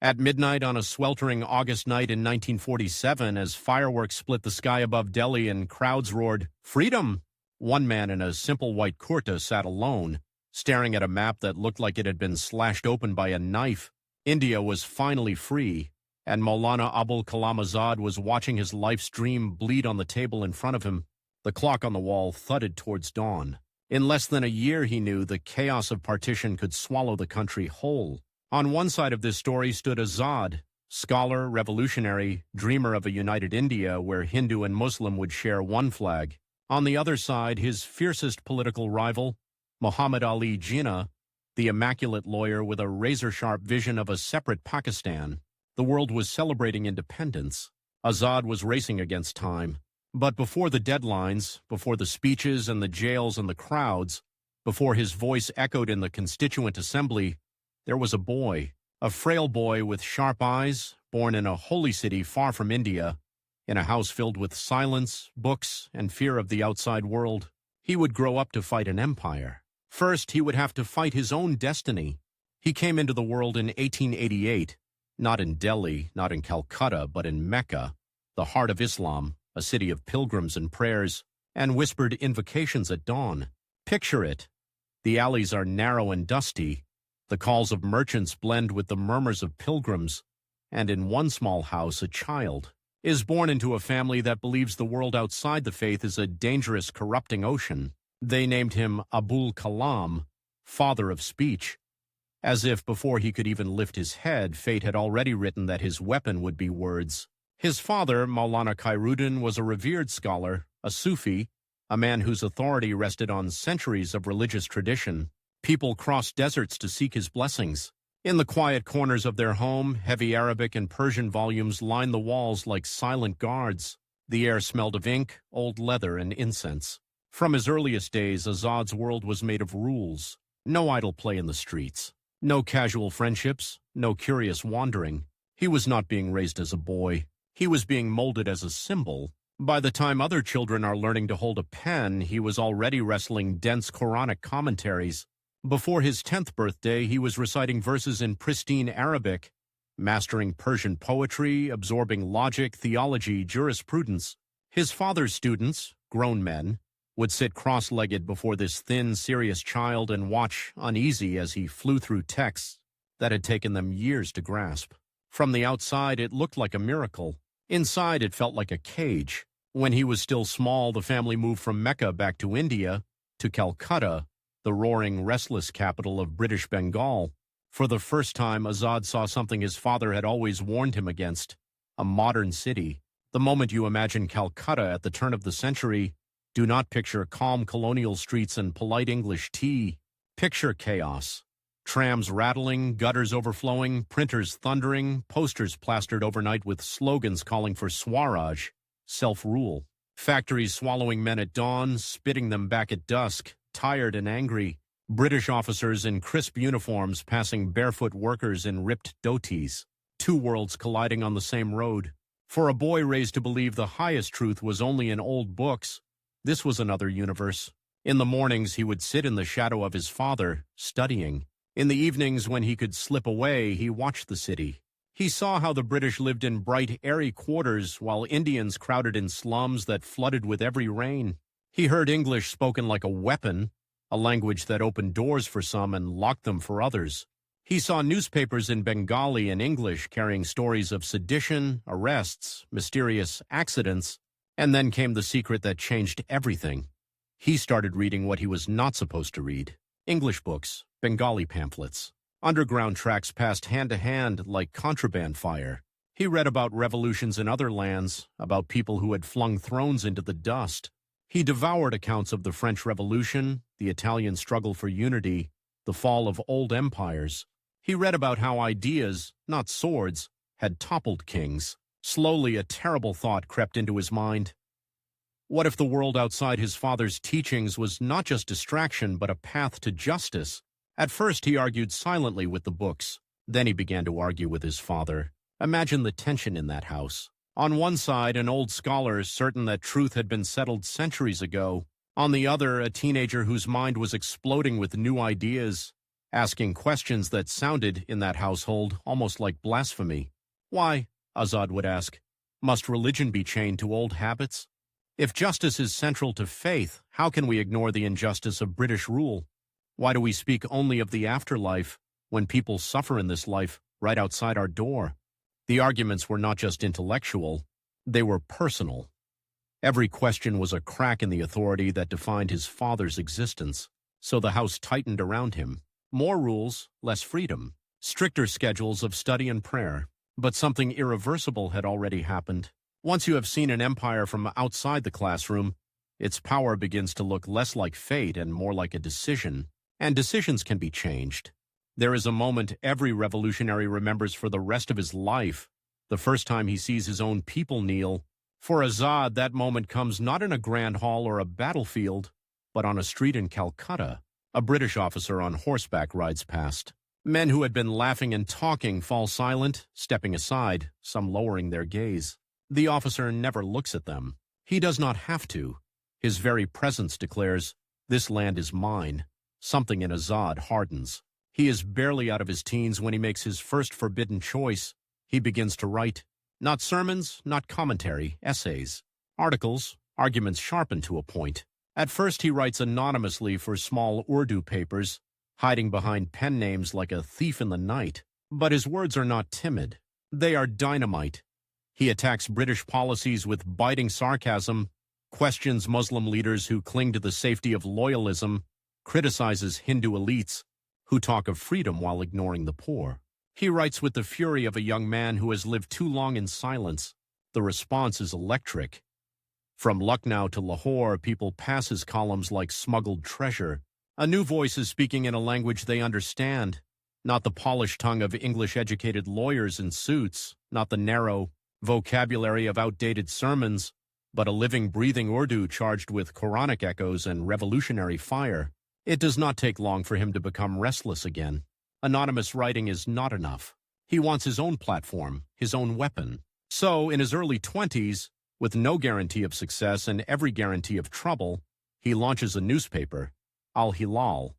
At midnight on a sweltering August night in 1947, as fireworks split the sky above Delhi and crowds roared, "Freedom!" One man in a simple white kurta sat alone, staring at a map that looked like it had been slashed open by a knife. India was finally free, and Maulana Abul Kalam Azad was watching his life's dream bleed on the table in front of him. The clock on the wall thudded towards dawn. In less than a year, he knew, the chaos of partition could swallow the country whole. On one side of this story stood Azad, scholar, revolutionary, dreamer of a united India where Hindu and Muslim would share one flag. On the other side, his fiercest political rival, Muhammad Ali Jinnah, the immaculate lawyer with a razor-sharp vision of a separate Pakistan. The world was celebrating independence. Azad was racing against time. But before the deadlines, before the speeches and the jails and the crowds, before his voice echoed in the Constituent Assembly, there was a boy, a frail boy with sharp eyes, born in a holy city far from India, in a house filled with silence, books, and fear of the outside world. He would grow up to fight an empire. First, he would have to fight his own destiny. He came into the world in 1888, not in Delhi, not in Calcutta, but in Mecca, the heart of Islam, a city of pilgrims and prayers, and whispered invocations at dawn. Picture it. The alleys are narrow and dusty. The calls of merchants blend with the murmurs of pilgrims, and in one small house a child is born into a family that believes the world outside the faith is a dangerous, corrupting ocean. They named him Abul Kalam, father of speech, as if before he could even lift his head, fate had already written that his weapon would be words. His father, Maulana Khairuddin, was a revered scholar, a Sufi, a man whose authority rested on centuries of religious tradition. People crossed deserts to seek his blessings. In the quiet corners of their home, heavy Arabic and Persian volumes lined the walls like silent guards. The air smelled of ink, old leather, and incense. From his earliest days, Azad's world was made of rules. No idle play in the streets. No casual friendships. No curious wandering. He was not being raised as a boy. He was being molded as a symbol. By the time other children are learning to hold a pen, he was already wrestling dense Quranic commentaries. Before his 10th birthday, he was reciting verses in pristine Arabic, mastering Persian poetry, absorbing logic, theology, jurisprudence. His father's students, grown men, would sit cross-legged before this thin, serious child and watch uneasy as he flew through texts that had taken them years to grasp. From the outside, it looked like a miracle. Inside, it felt like a cage. When he was still small, the family moved from Mecca back to India, to Calcutta, the roaring, restless capital of British Bengal. For the first time, Azad saw something his father had always warned him against: a modern city. The moment you imagine Calcutta at the turn of the century, do not picture calm colonial streets and polite English tea. Picture chaos. Trams rattling, gutters overflowing, printers thundering, posters plastered overnight with slogans calling for Swaraj, self-rule. Factories swallowing men at dawn, spitting them back at dusk, tired and angry. British officers in crisp uniforms passing barefoot workers in ripped dhotis. Two worlds colliding on the same road. For a boy raised to believe the highest truth was only in old books, this was another universe. In the mornings, he would sit in the shadow of his father, studying. In the evenings, when he could slip away, he watched the city. He saw how the British lived in bright, airy quarters, while Indians crowded in slums that flooded with every rain. He heard English spoken like a weapon, a language that opened doors for some and locked them for others. He saw newspapers in Bengali and English carrying stories of sedition, arrests, mysterious accidents, and then came the secret that changed everything. He started reading what he was not supposed to read: English books, Bengali pamphlets. Underground tracks passed hand to hand like contraband fire. He read about revolutions in other lands, about people who had flung thrones into the dust. He devoured accounts of the French Revolution, the Italian struggle for unity, the fall of old empires. He read about how ideas, not swords, had toppled kings. Slowly, a terrible thought crept into his mind. What if the world outside his father's teachings was not just distraction, but a path to justice? At first, he argued silently with the books. Then he began to argue with his father. Imagine the tension in that house. On one side, an old scholar certain that truth had been settled centuries ago. On the other, a teenager whose mind was exploding with new ideas. asking questions that sounded, in that household, almost like blasphemy. Why, Azad would ask, must religion be chained to old habits? If justice is central to faith, how can we ignore the injustice of British rule? Why do we speak only of the afterlife when people suffer in this life right outside our door? The arguments were not just intellectual, they were personal. Every question was a crack in the authority that defined his father's existence, so the house tightened around him. More rules, less freedom, stricter schedules of study and prayer. But something irreversible had already happened. Once you have seen an empire from outside the classroom, its power begins to look less like fate and more like a decision. And decisions can be changed. There is a moment every revolutionary remembers for the rest of his life, the first time he sees his own people kneel. For Azad, that moment comes not in a grand hall or a battlefield, but on a street in Calcutta. A British officer on horseback rides past. Men who had been laughing and talking fall silent, stepping aside, some lowering their gaze. The officer never looks at them. He does not have to. His very presence declares, "This land is mine." Something in Azad hardens. He is barely out of his teens when he makes his first forbidden choice. He begins to write. Not sermons, not commentary, essays. Articles, arguments sharpened to a point. At first he writes anonymously for small Urdu papers, hiding behind pen names like a thief in the night. But his words are not timid. They are dynamite. He attacks British policies with biting sarcasm, questions Muslim leaders who cling to the safety of loyalism, criticizes Hindu elites who talk of freedom while ignoring the poor. He writes with the fury of a young man who has lived too long in silence. The response is electric. From Lucknow to Lahore, people pass his columns like smuggled treasure. A new voice is speaking in a language they understand, not the polished tongue of English-educated lawyers in suits, not the narrow vocabulary of outdated sermons, but a living, breathing Urdu charged with Quranic echoes and revolutionary fire. It does not take long for him to become restless again. Anonymous writing is not enough. He wants his own platform, his own weapon. So, in his early 20s, with no guarantee of success and every guarantee of trouble, he launches a newspaper, Al-Hilal,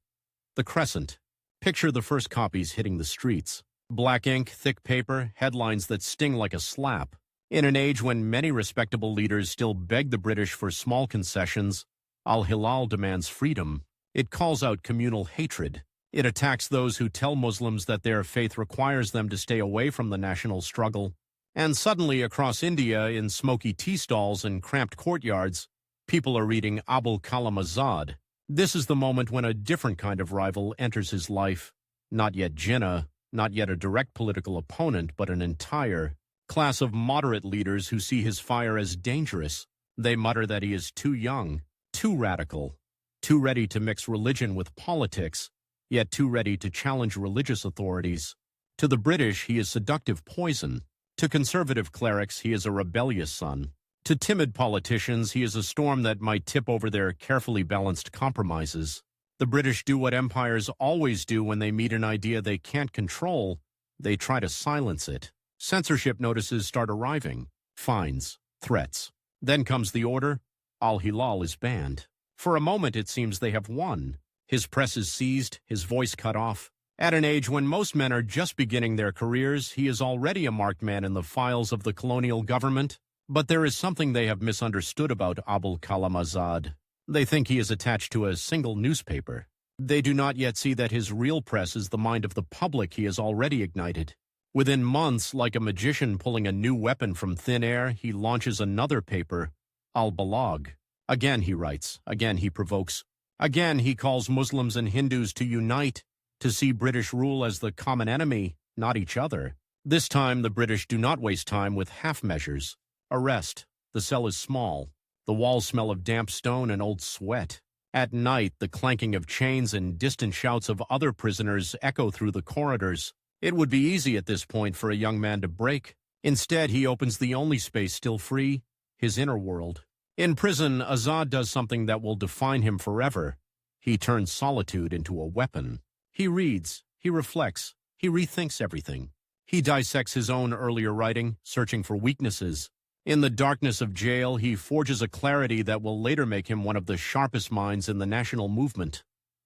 the Crescent. Picture the first copies hitting the streets. Black ink, thick paper, headlines that sting like a slap. In an age when many respectable leaders still beg the British for small concessions, Al-Hilal demands freedom. It calls out communal hatred. It attacks those who tell Muslims that their faith requires them to stay away from the national struggle. And suddenly, across India, in smoky tea stalls and cramped courtyards, people are reading Abul Kalam Azad. This is the moment when a different kind of rival enters his life. Not yet Jinnah, not yet a direct political opponent, but an entire class of moderate leaders who see his fire as dangerous. They mutter that he is too young, too radical, too ready to mix religion with politics, yet too ready to challenge religious authorities. To the British, he is seductive poison. To conservative clerics, he is a rebellious son. To timid politicians, he is a storm that might tip over their carefully balanced compromises. The British do what empires always do when they meet an idea they can't control. They try to silence it. Censorship notices start arriving. Fines, threats. Then comes the order. Al-Hilal is banned. For a moment, it seems they have won. His press is seized, his voice cut off. At an age when most men are just beginning their careers, he is already a marked man in the files of the colonial government. But there is something they have misunderstood about Abul Kalam Azad. They think he is attached to a single newspaper. They do not yet see that his real press is the mind of the public he has already ignited. Within months, like a magician pulling a new weapon from thin air, he launches another paper, Al-Balagh. Again he writes, again he provokes. Again he calls Muslims and Hindus to unite, to see British rule as the common enemy, not each other. This time the British do not waste time with half measures. Arrest. The cell is small. The walls smell of damp stone and old sweat. At night, the clanking of chains and distant shouts of other prisoners echo through the corridors. It would be easy at this point for a young man to break. Instead, he opens the only space still free, his inner world. In prison, Azad does something that will define him forever. He turns solitude into a weapon. He reads, he reflects, he rethinks everything. He dissects his own earlier writing, searching for weaknesses. In the darkness of jail, he forges a clarity that will later make him one of the sharpest minds in the national movement.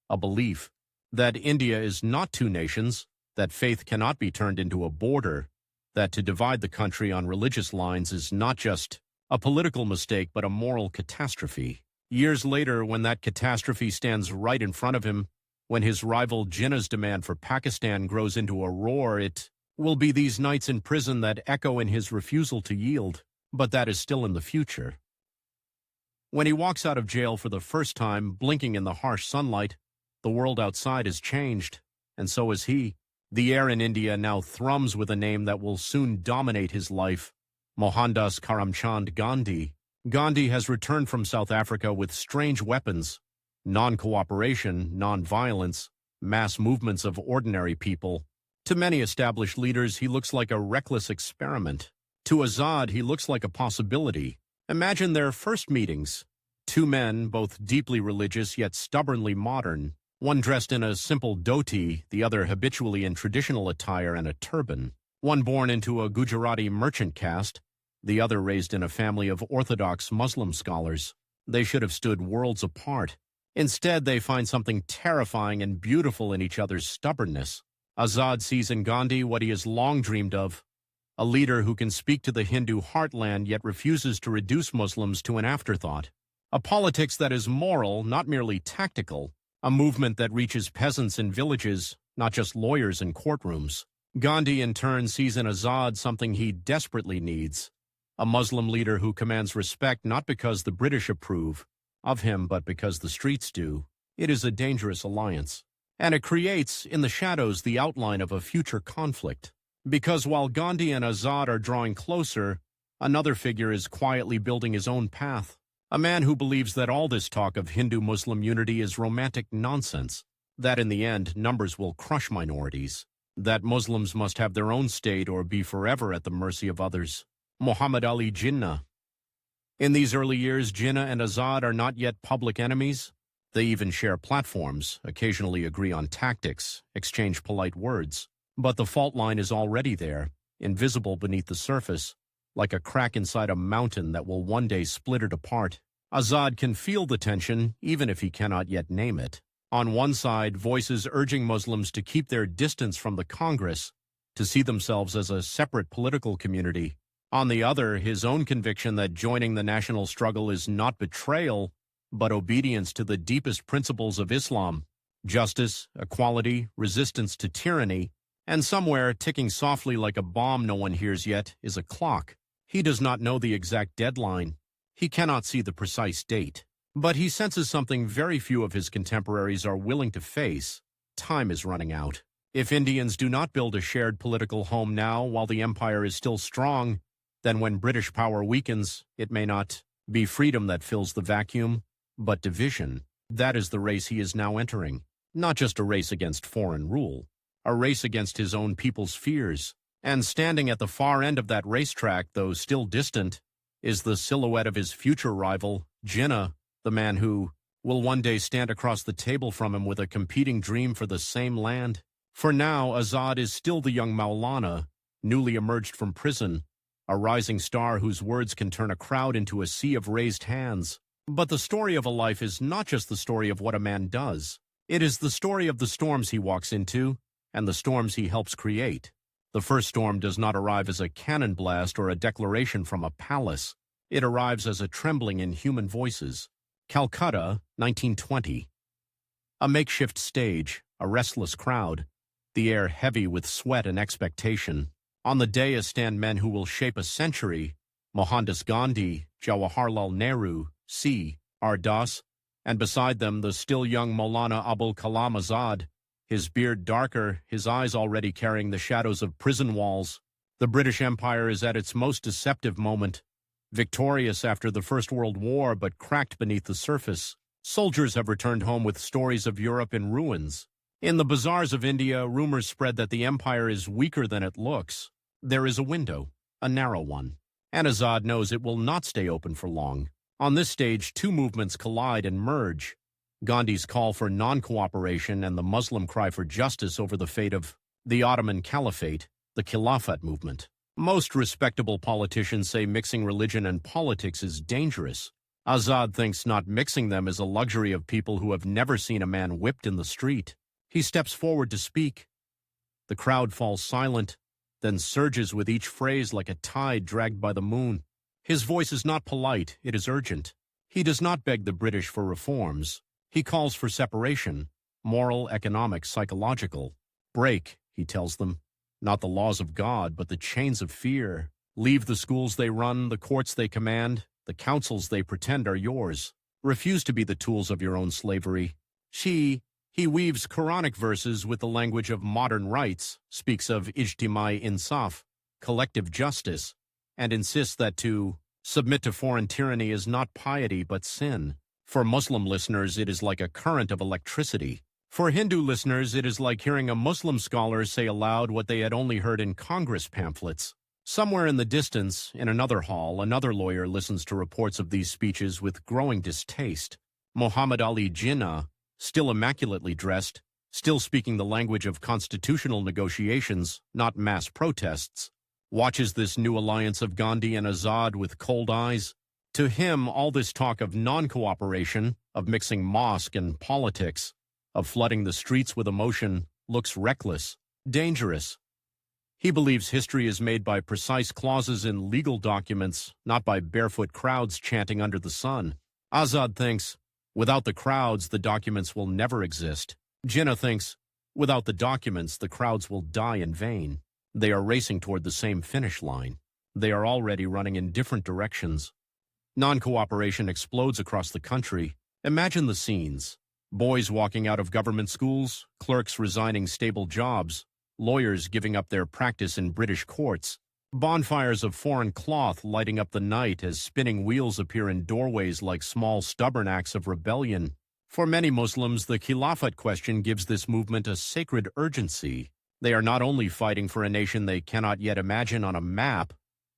A belief. that India is not two nations, that faith cannot be turned into a border, that to divide the country on religious lines is not just a political mistake but a moral catastrophe. Years later, when that catastrophe stands right in front of him, when his rival Jinnah's demand for Pakistan grows into a roar, it will be these nights in prison that echo in his refusal to yield, but that is still in the future. When he walks out of jail for the first time, blinking in the harsh sunlight, the world outside has changed, and so is he. The air in India now thrums with a name that will soon dominate his life, Mohandas Karamchand Gandhi. Gandhi has returned from South Africa with strange weapons, non-cooperation, non-violence, mass movements of ordinary people. To many established leaders, he looks like a reckless experiment. To Azad, he looks like a possibility. Imagine their first meetings. Two men, both deeply religious yet stubbornly modern, one dressed in a simple dhoti, the other habitually in traditional attire and a turban. One born into a Gujarati merchant caste, the other raised in a family of orthodox Muslim scholars. They should have stood worlds apart. Instead, they find something terrifying and beautiful in each other's stubbornness. Azad sees in Gandhi what he has long dreamed of, a leader who can speak to the Hindu heartland yet refuses to reduce Muslims to an afterthought. A politics that is moral, not merely tactical. A movement that reaches peasants in villages, not just lawyers in courtrooms. Gandhi, in turn, sees in Azad something he desperately needs. A Muslim leader who commands respect not because the British approve of him, but because the streets do. It is a dangerous alliance. And it creates, in the shadows, the outline of a future conflict. Because while Gandhi and Azad are drawing closer, another figure is quietly building his own path. A man who believes that all this talk of Hindu-Muslim unity is romantic nonsense, that in the end, numbers will crush minorities, that Muslims must have their own state or be forever at the mercy of others. Muhammad Ali Jinnah. In these early years, Jinnah and Azad are not yet public enemies. They even share platforms, occasionally agree on tactics, exchange polite words. But the fault line is already there, invisible beneath the surface, like a crack inside a mountain that will one day split it apart. Azad can feel the tension, even if he cannot yet name it. On one side, voices urging Muslims to keep their distance from the Congress, to see themselves as a separate political community. On the other, his own conviction that joining the national struggle is not betrayal, but obedience to the deepest principles of Islam: justice, equality, resistance to tyranny. And somewhere, ticking softly like a bomb no one hears yet, is a clock. He does not know the exact deadline. He cannot see the precise date. But he senses something very few of his contemporaries are willing to face. Time is running out. If Indians do not build a shared political home now while the empire is still strong, then when British power weakens, it may not be freedom that fills the vacuum, but division. That is the race he is now entering. Not just a race against foreign rule, a race against his own people's fears. And standing at the far end of that racetrack, though still distant, is the silhouette of his future rival, Jinnah, the man who will one day stand across the table from him with a competing dream for the same land. For now, Azad is still the young Maulana, newly emerged from prison, a rising star whose words can turn a crowd into a sea of raised hands. But the story of a life is not just the story of what a man does. It is the story of the storms he walks into and the storms he helps create. The first storm does not arrive as a cannon blast or a declaration from a palace. It arrives as a trembling in human voices. Calcutta, 1920. A makeshift stage, a restless crowd, the air heavy with sweat and expectation. On the dais stand men who will shape a century: Mohandas Gandhi, Jawaharlal Nehru, C.R. Das, and beside them the still young Maulana Abul Kalam Azad, his beard darker, his eyes already carrying the shadows of prison walls. The British Empire is at its most deceptive moment, victorious after the First World War but cracked beneath the surface. Soldiers have returned home with stories of Europe in ruins. In the bazaars of India, rumors spread that the empire is weaker than it looks. There is a window, a narrow one, and Azad knows it will not stay open for long. On this stage, two movements collide and merge: Gandhi's call for non-cooperation and the Muslim cry for justice over the fate of the Ottoman Caliphate, the Khilafat movement. Most respectable politicians say mixing religion and politics is dangerous. Azad thinks not mixing them is a luxury of people who have never seen a man whipped in the street. He steps forward to speak. The crowd falls silent, then surges with each phrase like a tide dragged by the moon. His voice is not polite, it is urgent. He does not beg the British for reforms. He calls for separation, moral, economic, psychological. Break, he tells them, not the laws of God, but the chains of fear. Leave the schools they run, the courts they command, the councils they pretend are yours. Refuse to be the tools of your own slavery. He weaves Quranic verses with the language of modern rights, speaks of ijtimai insaf, collective justice, and insists that to submit to foreign tyranny is not piety but sin. For Muslim listeners, it is like a current of electricity. For Hindu listeners, it is like hearing a Muslim scholar say aloud what they had only heard in Congress pamphlets. Somewhere in the distance, in another hall, another lawyer listens to reports of these speeches with growing distaste. Muhammad Ali Jinnah, still immaculately dressed, still speaking the language of constitutional negotiations, not mass protests, watches this new alliance of Gandhi and Azad with cold eyes. To him, all this talk of non-cooperation, of mixing mosque and politics, of flooding the streets with emotion, looks reckless, dangerous. He believes history is made by precise clauses in legal documents, not by barefoot crowds chanting under the sun. Azad thinks, without the crowds, the documents will never exist. Jinnah thinks, without the documents, the crowds will die in vain. They are racing toward the same finish line. They are already running in different directions. Non-cooperation explodes across the country. Imagine the scenes. Boys walking out of government schools, clerks resigning stable jobs, lawyers giving up their practice in British courts, bonfires of foreign cloth lighting up the night as spinning wheels appear in doorways like small stubborn acts of rebellion. For many Muslims, the Khilafat question gives this movement a sacred urgency. They are not only fighting for a nation they cannot yet imagine on a map,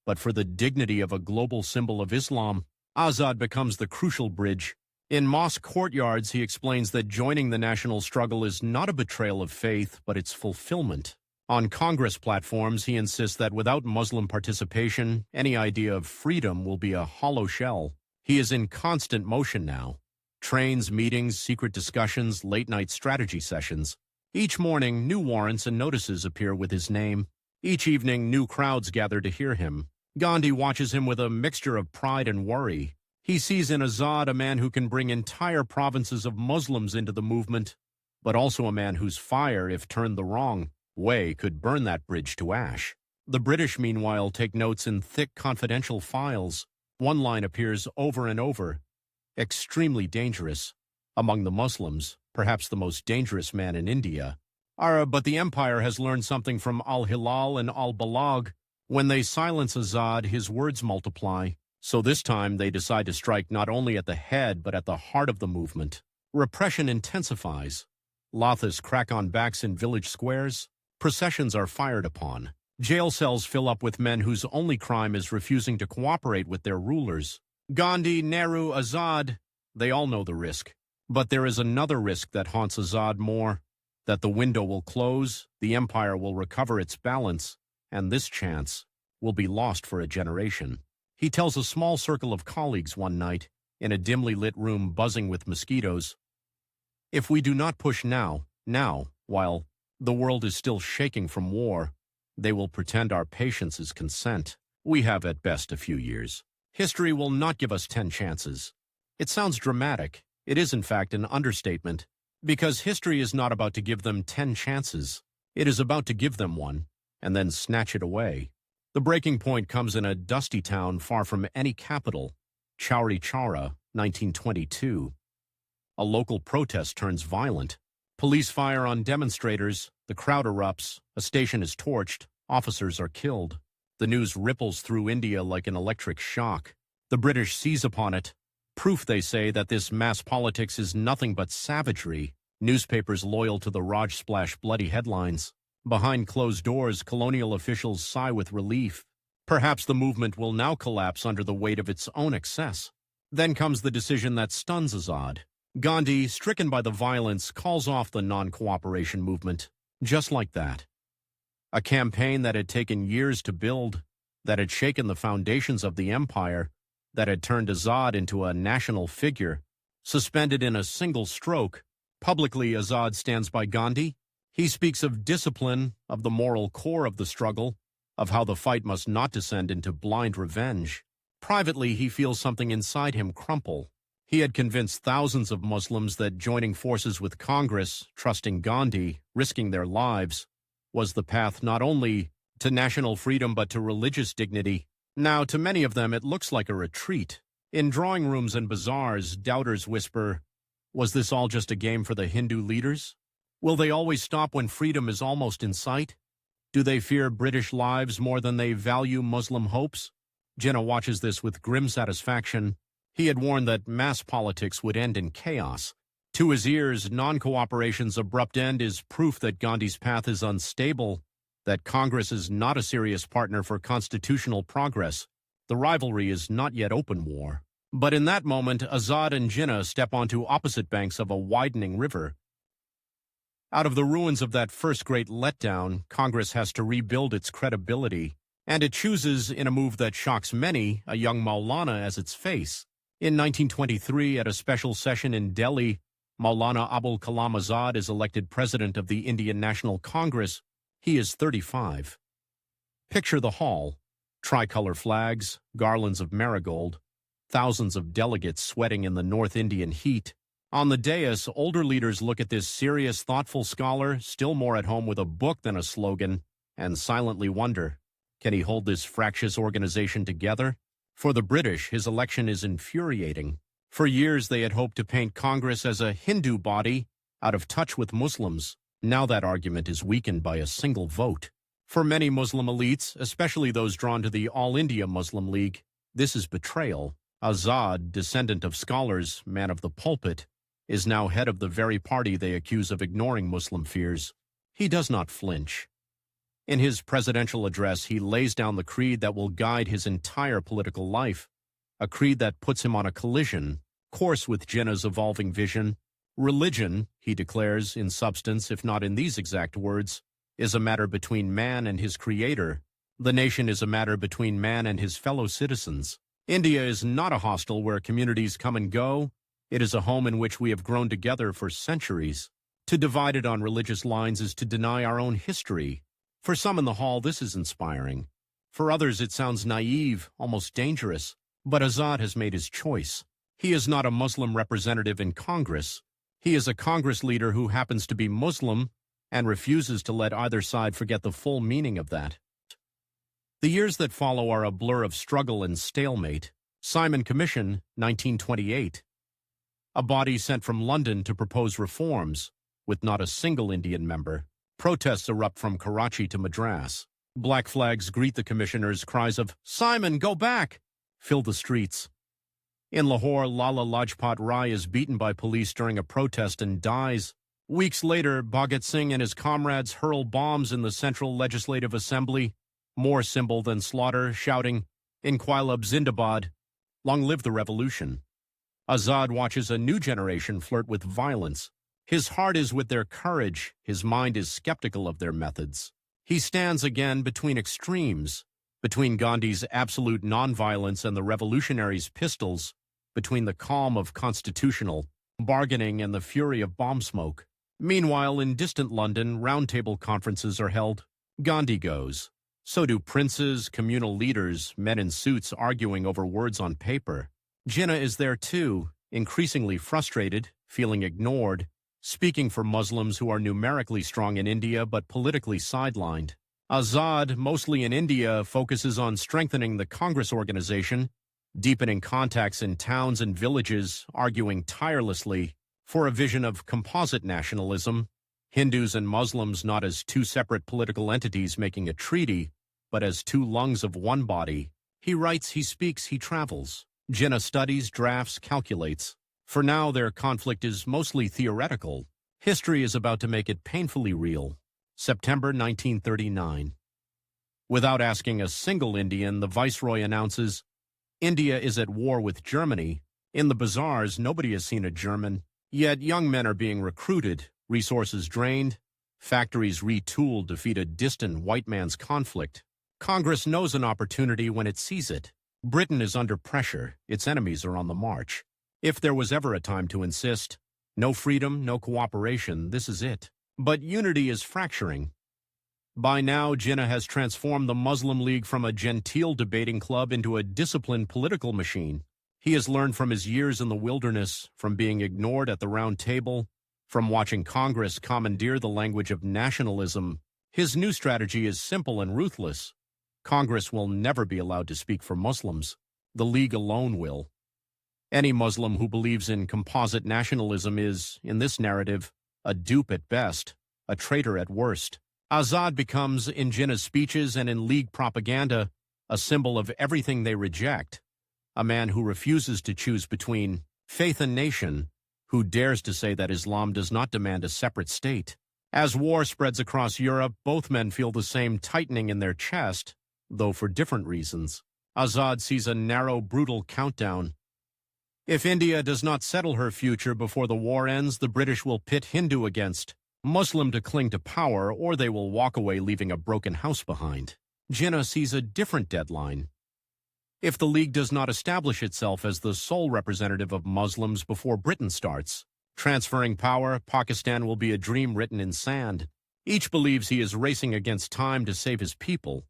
but for the dignity of a global symbol of Islam. Azad becomes the crucial bridge. In mosque courtyards, he explains that joining the national struggle is not a betrayal of faith, but its fulfillment. On Congress platforms, he insists that without Muslim participation, any idea of freedom will be a hollow shell. He is in constant motion now. Trains, meetings, secret discussions, late-night strategy sessions. Each morning, new warrants and notices appear with his name. Each evening, new crowds gather to hear him. Gandhi watches him with a mixture of pride and worry. He sees in Azad a man who can bring entire provinces of Muslims into the movement, but also a man whose fire, if turned the wrong way, could burn that bridge to ash. The British, meanwhile, take notes in thick confidential files. One line appears over and over. Extremely dangerous. Among the Muslims, perhaps the most dangerous man in India. But the empire has learned something from Al-Hilal and Al-Balag. When they silence Azad, his words multiply. So this time they decide to strike not only at the head but at the heart of the movement. Repression intensifies. Lathas crack on backs in village squares. Processions are fired upon. Jail cells fill up with men whose only crime is refusing to cooperate with their rulers. Gandhi, Nehru, Azad, they all know the risk. But there is another risk that haunts Azad more, that the window will close, the empire will recover its balance, and this chance will be lost for a generation. He tells a small circle of colleagues one night, in a dimly lit room buzzing with mosquitoes, if we do not push now, while the world is still shaking from war, they will pretend our patience is consent. We have at best a few years. History will not give us 10 chances. It sounds dramatic. It is in fact an understatement, because history is not about to give them 10 chances. It is about to give them one, and then snatch it away. The breaking point comes in a dusty town far from any capital, Chauri Chaura, 1922. A local protest turns violent. Police fire on demonstrators, the crowd erupts, a station is torched, officers are killed. The news ripples through India like an electric shock. The British seize upon it. Proof, they say, that this mass politics is nothing but savagery. Newspapers loyal to the Raj splash bloody headlines. Behind closed doors, colonial officials sigh with relief. Perhaps the movement will now collapse under the weight of its own excess. Then comes the decision that stuns Azad. Gandhi, stricken by the violence, calls off the non-cooperation movement. Just like that. A campaign that had taken years to build, that had shaken the foundations of the empire, that had turned Azad into a national figure, suspended in a single stroke, Publicly, Azad stands by Gandhi. He speaks of discipline, of the moral core of the struggle, of how the fight must not descend into blind revenge. Privately, he feels something inside him crumple. He had convinced thousands of Muslims that joining forces with Congress, trusting Gandhi, risking their lives, was the path not only to national freedom but to religious dignity. Now, to many of them, it looks like a retreat. In drawing rooms and bazaars, doubters whisper, was this all just a game for the Hindu leaders? Will they always stop when freedom is almost in sight? Do they fear British lives more than they value Muslim hopes? Jinnah watches this with grim satisfaction. He had warned that mass politics would end in chaos. To his ears, non-cooperation's abrupt end is proof that Gandhi's path is unstable, that Congress is not a serious partner for constitutional progress. The rivalry is not yet open war. But in that moment, Azad and Jinnah step onto opposite banks of a widening river. Out of the ruins of that first great letdown, Congress has to rebuild its credibility, and it chooses, in a move that shocks many, a young Maulana as its face. In 1923, at a special session in Delhi, Maulana Abul Kalam Azad is elected president of the Indian National Congress. He is 35. Picture the hall. Tricolor flags, garlands of marigold, thousands of delegates sweating in the North Indian heat. On the dais, older leaders look at this serious, thoughtful scholar, still more at home with a book than a slogan, and silently wonder, can he hold this fractious organization together? For the British, his election is infuriating. For years, they had hoped to paint Congress as a Hindu body, out of touch with Muslims. Now that argument is weakened by a single vote. For many Muslim elites, especially those drawn to the All India Muslim League, this is betrayal. Azad, descendant of scholars, man of the pulpit, is now head of the very party they accuse of ignoring Muslim fears. He does not flinch. In his presidential address, he lays down the creed that will guide his entire political life, a creed that puts him on a collision course with Jinnah's evolving vision. Religion, he declares, in substance, if not in these exact words, is a matter between man and his creator. The nation is a matter between man and his fellow citizens. India is not a hostel where communities come and go. It is a home in which we have grown together for centuries. To divide it on religious lines is to deny our own history. For some in the hall, this is inspiring. For others, it sounds naive, almost dangerous. But Azad has made his choice. He is not a Muslim representative in Congress. He is a Congress leader who happens to be Muslim and refuses to let either side forget the full meaning of that. The years that follow are a blur of struggle and stalemate. Simon Commission, 1928. A body sent from London to propose reforms, with not a single Indian member. Protests erupt from Karachi to Madras. Black flags greet the commissioners. Cries of, "Simon, go back!" fill the streets. In Lahore, Lala Lajpat Rai is beaten by police during a protest and dies. Weeks later, Bhagat Singh and his comrades hurl bombs in the Central Legislative Assembly, more symbol than slaughter, shouting, "Inquilab Zindabad," long live the revolution. Azad watches a new generation flirt with violence. His heart is with their courage, his mind is skeptical of their methods. He stands again between extremes, between Gandhi's absolute nonviolence and the revolutionaries' pistols, between the calm of constitutional bargaining and the fury of bomb smoke. Meanwhile, in distant London, roundtable conferences are held. Gandhi goes. So do princes, communal leaders, men in suits arguing over words on paper. Jinnah is there too, increasingly frustrated, feeling ignored, speaking for Muslims who are numerically strong in India but politically sidelined. Azad, mostly in India, focuses on strengthening the Congress organization, deepening contacts in towns and villages, arguing tirelessly for a vision of composite nationalism, Hindus and Muslims not as two separate political entities making a treaty, but as two lungs of one body. He writes, he speaks, he travels. Jinnah studies, drafts, calculates. For now, their conflict is mostly theoretical. History is about to make it painfully real. September 1939. Without asking a single Indian, the Viceroy announces, India is at war with Germany. In the bazaars, nobody has seen a German. Yet young men are being recruited, resources drained, factories retooled to feed a distant white man's conflict. Congress knows an opportunity when it sees it. Britain is under pressure. Its enemies are on the march. If there was ever a time to insist, No freedom, no cooperation, this is it. But unity is fracturing. By now, Jinnah has transformed the Muslim League from a genteel debating club into a disciplined political machine. He has learned from his years in the wilderness, from being ignored at the round table, from watching Congress commandeer the language of nationalism. His new strategy is simple and ruthless. Congress will never be allowed to speak for Muslims. The League alone will. Any Muslim who believes in composite nationalism is, in this narrative, a dupe at best, a traitor at worst. Azad becomes, in Jinnah's speeches and in League propaganda, a symbol of everything they reject. A man who refuses to choose between faith and nation, who dares to say that Islam does not demand a separate state. As war spreads across Europe, both men feel the same tightening in their chest, though for different reasons. Azad sees a narrow, brutal countdown. If India does not settle her future before the war ends, the British will pit Hindu against Muslim to cling to power, or they will walk away leaving a broken house behind. Jinnah sees a different deadline. If the League does not establish itself as the sole representative of Muslims before Britain starts, transferring power, Pakistan will be a dream written in sand. Each believes he is racing against time to save his people.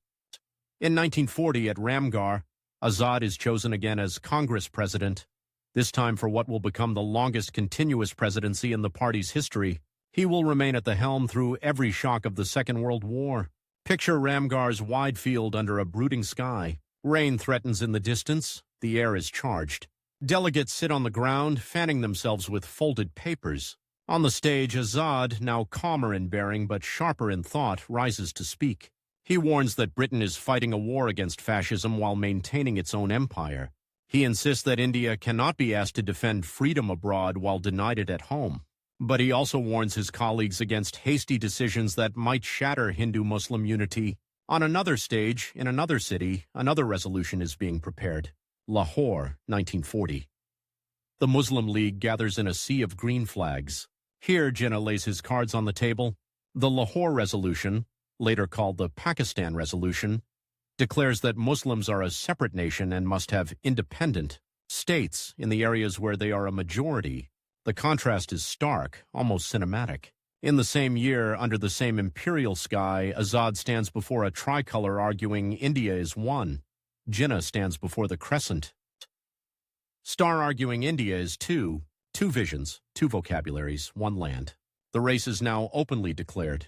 In 1940 at Ramgarh, Azad is chosen again as Congress president, this time for what will become the longest continuous presidency in the party's history. He will remain at the helm through every shock of the Second World War. Picture Ramgarh's wide field under a brooding sky. Rain threatens in the distance. The air is charged. Delegates sit on the ground, fanning themselves with folded papers. On the stage, Azad, now calmer in bearing but sharper in thought, rises to speak. He warns that Britain is fighting a war against fascism while maintaining its own empire. He insists that India cannot be asked to defend freedom abroad while denied it at home. But he also warns his colleagues against hasty decisions that might shatter Hindu-Muslim unity. On another stage, in another city, another resolution is being prepared. Lahore, 1940. The Muslim League gathers in a sea of green flags. Here, Jinnah lays his cards on the table. The Lahore Resolution, later called the Pakistan Resolution, declares that Muslims are a separate nation and must have independent states in the areas where they are a majority. The contrast is stark, almost cinematic. In the same year, under the same imperial sky, Azad stands before a tricolor arguing India is one. Jinnah stands before the crescent star arguing India is two. Two visions, two vocabularies, one land. The race is now openly declared.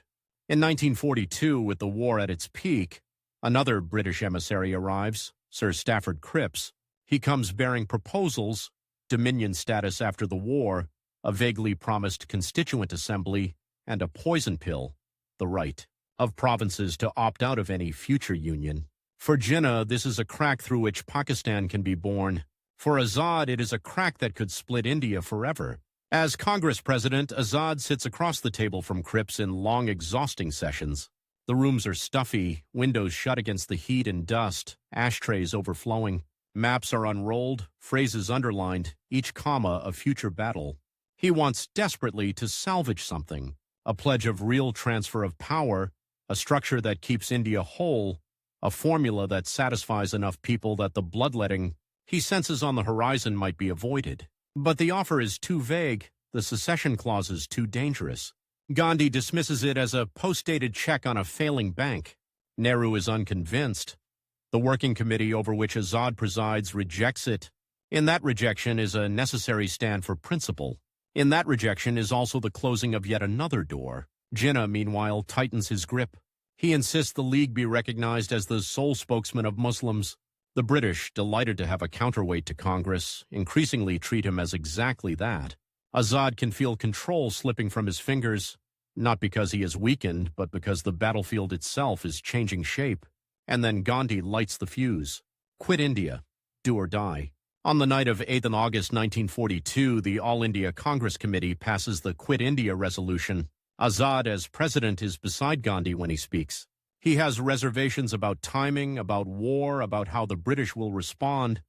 In 1942, with the war at its peak, another British emissary arrives, Sir Stafford Cripps. He comes bearing proposals, Dominion status after the war, a vaguely promised constituent assembly, and a poison pill, the right of provinces to opt out of any future union. For Jinnah, this is a crack through which Pakistan can be born. For Azad, it is a crack that could split India forever. As Congress president, Azad sits across the table from Cripps in long, exhausting sessions. The rooms are stuffy, windows shut against the heat and dust, ashtrays overflowing. Maps are unrolled, phrases underlined, each comma a future battle. He wants desperately to salvage something, a pledge of real transfer of power, a structure that keeps India whole, a formula that satisfies enough people that the bloodletting he senses on the horizon might be avoided. But the offer is too vague, the secession clause is too dangerous. Gandhi dismisses it as a post-dated check on a failing bank. Nehru is unconvinced. The working committee over which Azad presides rejects it. In that rejection is a necessary stand for principle. In that rejection is also the closing of yet another door. Jinnah, meanwhile, tightens his grip. He insists the League be recognized as the sole spokesman of Muslims. The British, delighted to have a counterweight to Congress, increasingly treat him as exactly that. Azad can feel control slipping from his fingers, not because he is weakened, but because the battlefield itself is changing shape. And then Gandhi lights the fuse. Quit India. Do or die. On the night of 8th August 1942, the All India Congress Committee passes the Quit India resolution. Azad, as president, is beside Gandhi when he speaks. He has reservations about timing, about war, about how the British will respond,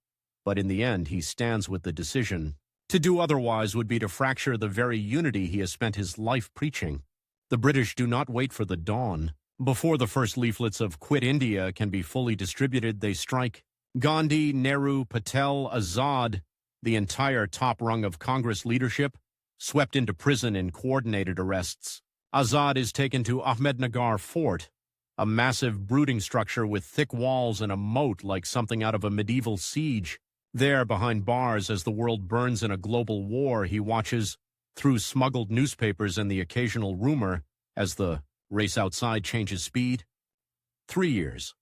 but in the end he stands with the decision. To do otherwise would be to fracture the very unity he has spent his life preaching. The British do not wait for the dawn. Before the first leaflets of Quit India can be fully distributed, they strike. Gandhi, Nehru, Patel, Azad, the entire top rung of Congress leadership, swept into prison in coordinated arrests. Azad is taken to Ahmednagar Fort, a massive brooding structure with thick walls and a moat like something out of a medieval siege. There, behind bars, as the world burns in a global war, he watches, through smuggled newspapers and the occasional rumor, as the race outside changes speed. 3 years.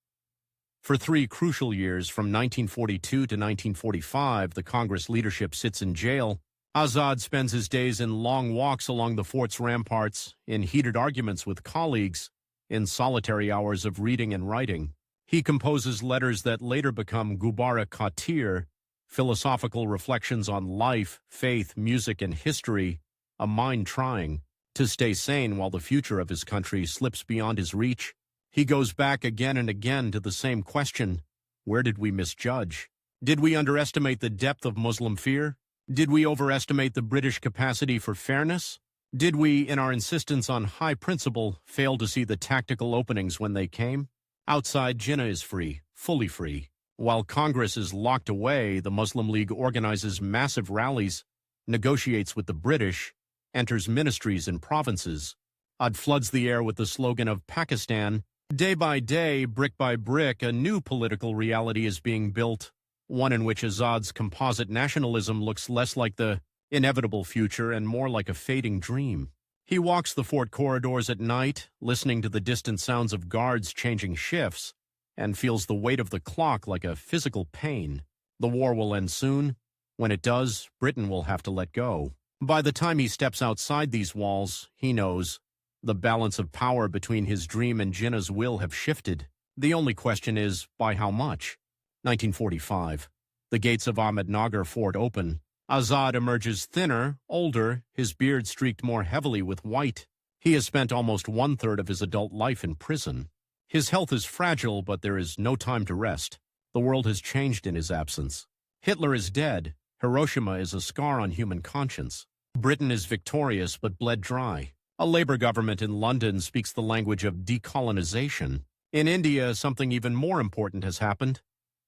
For 3 crucial years, from 1942 to 1945, the Congress leadership sits in jail. Azad spends his days in long walks along the fort's ramparts, in heated arguments with colleagues, in solitary hours of reading and writing. He composes letters that later become Gubara Khatir, philosophical reflections on life, faith, music, and history, a mind trying to stay sane while the future of his country slips beyond his reach. He goes back again and again to the same question: where did we misjudge? Did we underestimate the depth of Muslim fear? Did we overestimate the British capacity for fairness? Did we, in our insistence on high principle, fail to see the tactical openings when they came? Outside, Jinnah is free, fully free. While Congress is locked away, the Muslim League organizes massive rallies, negotiates with the British, enters ministries in provinces. Ad floods the air with the slogan of Pakistan. Day by day, brick by brick, a new political reality is being built, one in which Azad's composite nationalism looks less like the inevitable future and more like a fading dream. He walks the fort corridors at night, listening to the distant sounds of guards changing shifts, and feels the weight of the clock like a physical pain. The war will end soon. When it does, Britain will have to let go. By the time he steps outside these walls, he knows the balance of power between his dream and Jinnah's will have shifted. The only question is, by how much? 1945. The gates of Ahmednagar Fort open. Azad emerges thinner, older, his beard streaked more heavily with white. He has spent almost 1/3 of his adult life in prison. His health is fragile, but there is no time to rest. The world has changed in his absence. Hitler is dead. Hiroshima is a scar on human conscience. Britain is victorious but bled dry. A Labour government in London speaks the language of decolonization. In India, something even more important has happened.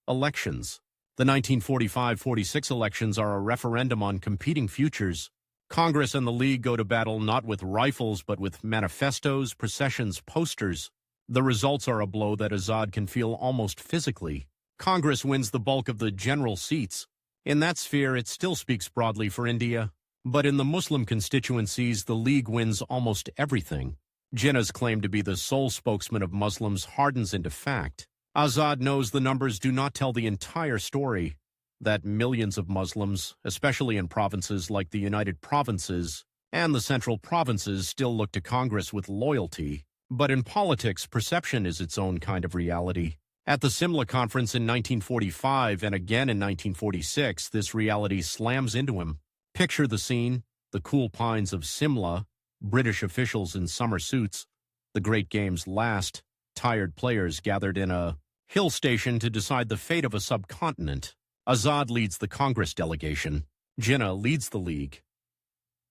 Elections. The 1945-46 elections are a referendum on competing futures. Congress and the League go to battle not with rifles but with manifestos, processions, posters. The results are a blow that Azad can feel almost physically. Congress wins the bulk of the general seats. In that sphere, it still speaks broadly for India. But in the Muslim constituencies, the League wins almost everything. Jinnah's claim to be the sole spokesman of Muslims hardens into fact. Azad knows the numbers do not tell the entire story, that millions of Muslims, especially in provinces like the United Provinces and the Central Provinces, still look to Congress with loyalty. But in politics, perception is its own kind of reality. At the Simla Conference in 1945 and again in 1946, this reality slams into him. Picture the scene: the cool pines of Simla, British officials in summer suits, the great game's last, tired players gathered in a hill station to decide the fate of a subcontinent. Azad leads the Congress delegation. Jinnah leads the League.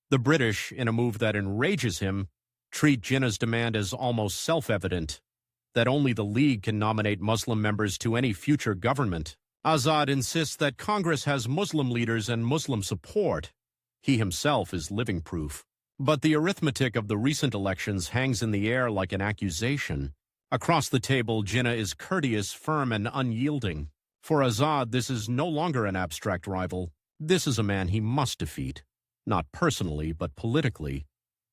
The British, in a move that enrages him, treat Jinnah's demand as almost self-evident, that only the League can nominate Muslim members to any future government. Azad insists that Congress has Muslim leaders and Muslim support. He himself is living proof. But the arithmetic of the recent elections hangs in the air like an accusation. Across the table, Jinnah is courteous, firm, and unyielding. For Azad, this is no longer an abstract rival. This is a man he must defeat. Not personally, but politically,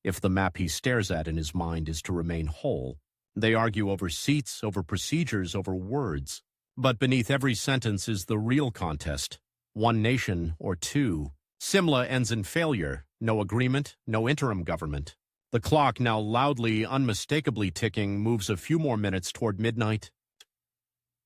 if the map he stares at in his mind is to remain whole. They argue over seats, over procedures, over words. But beneath every sentence is the real contest. One nation or two. Simla ends in failure. No agreement, no interim government. The clock, now loudly, unmistakably ticking, moves a few more minutes toward midnight.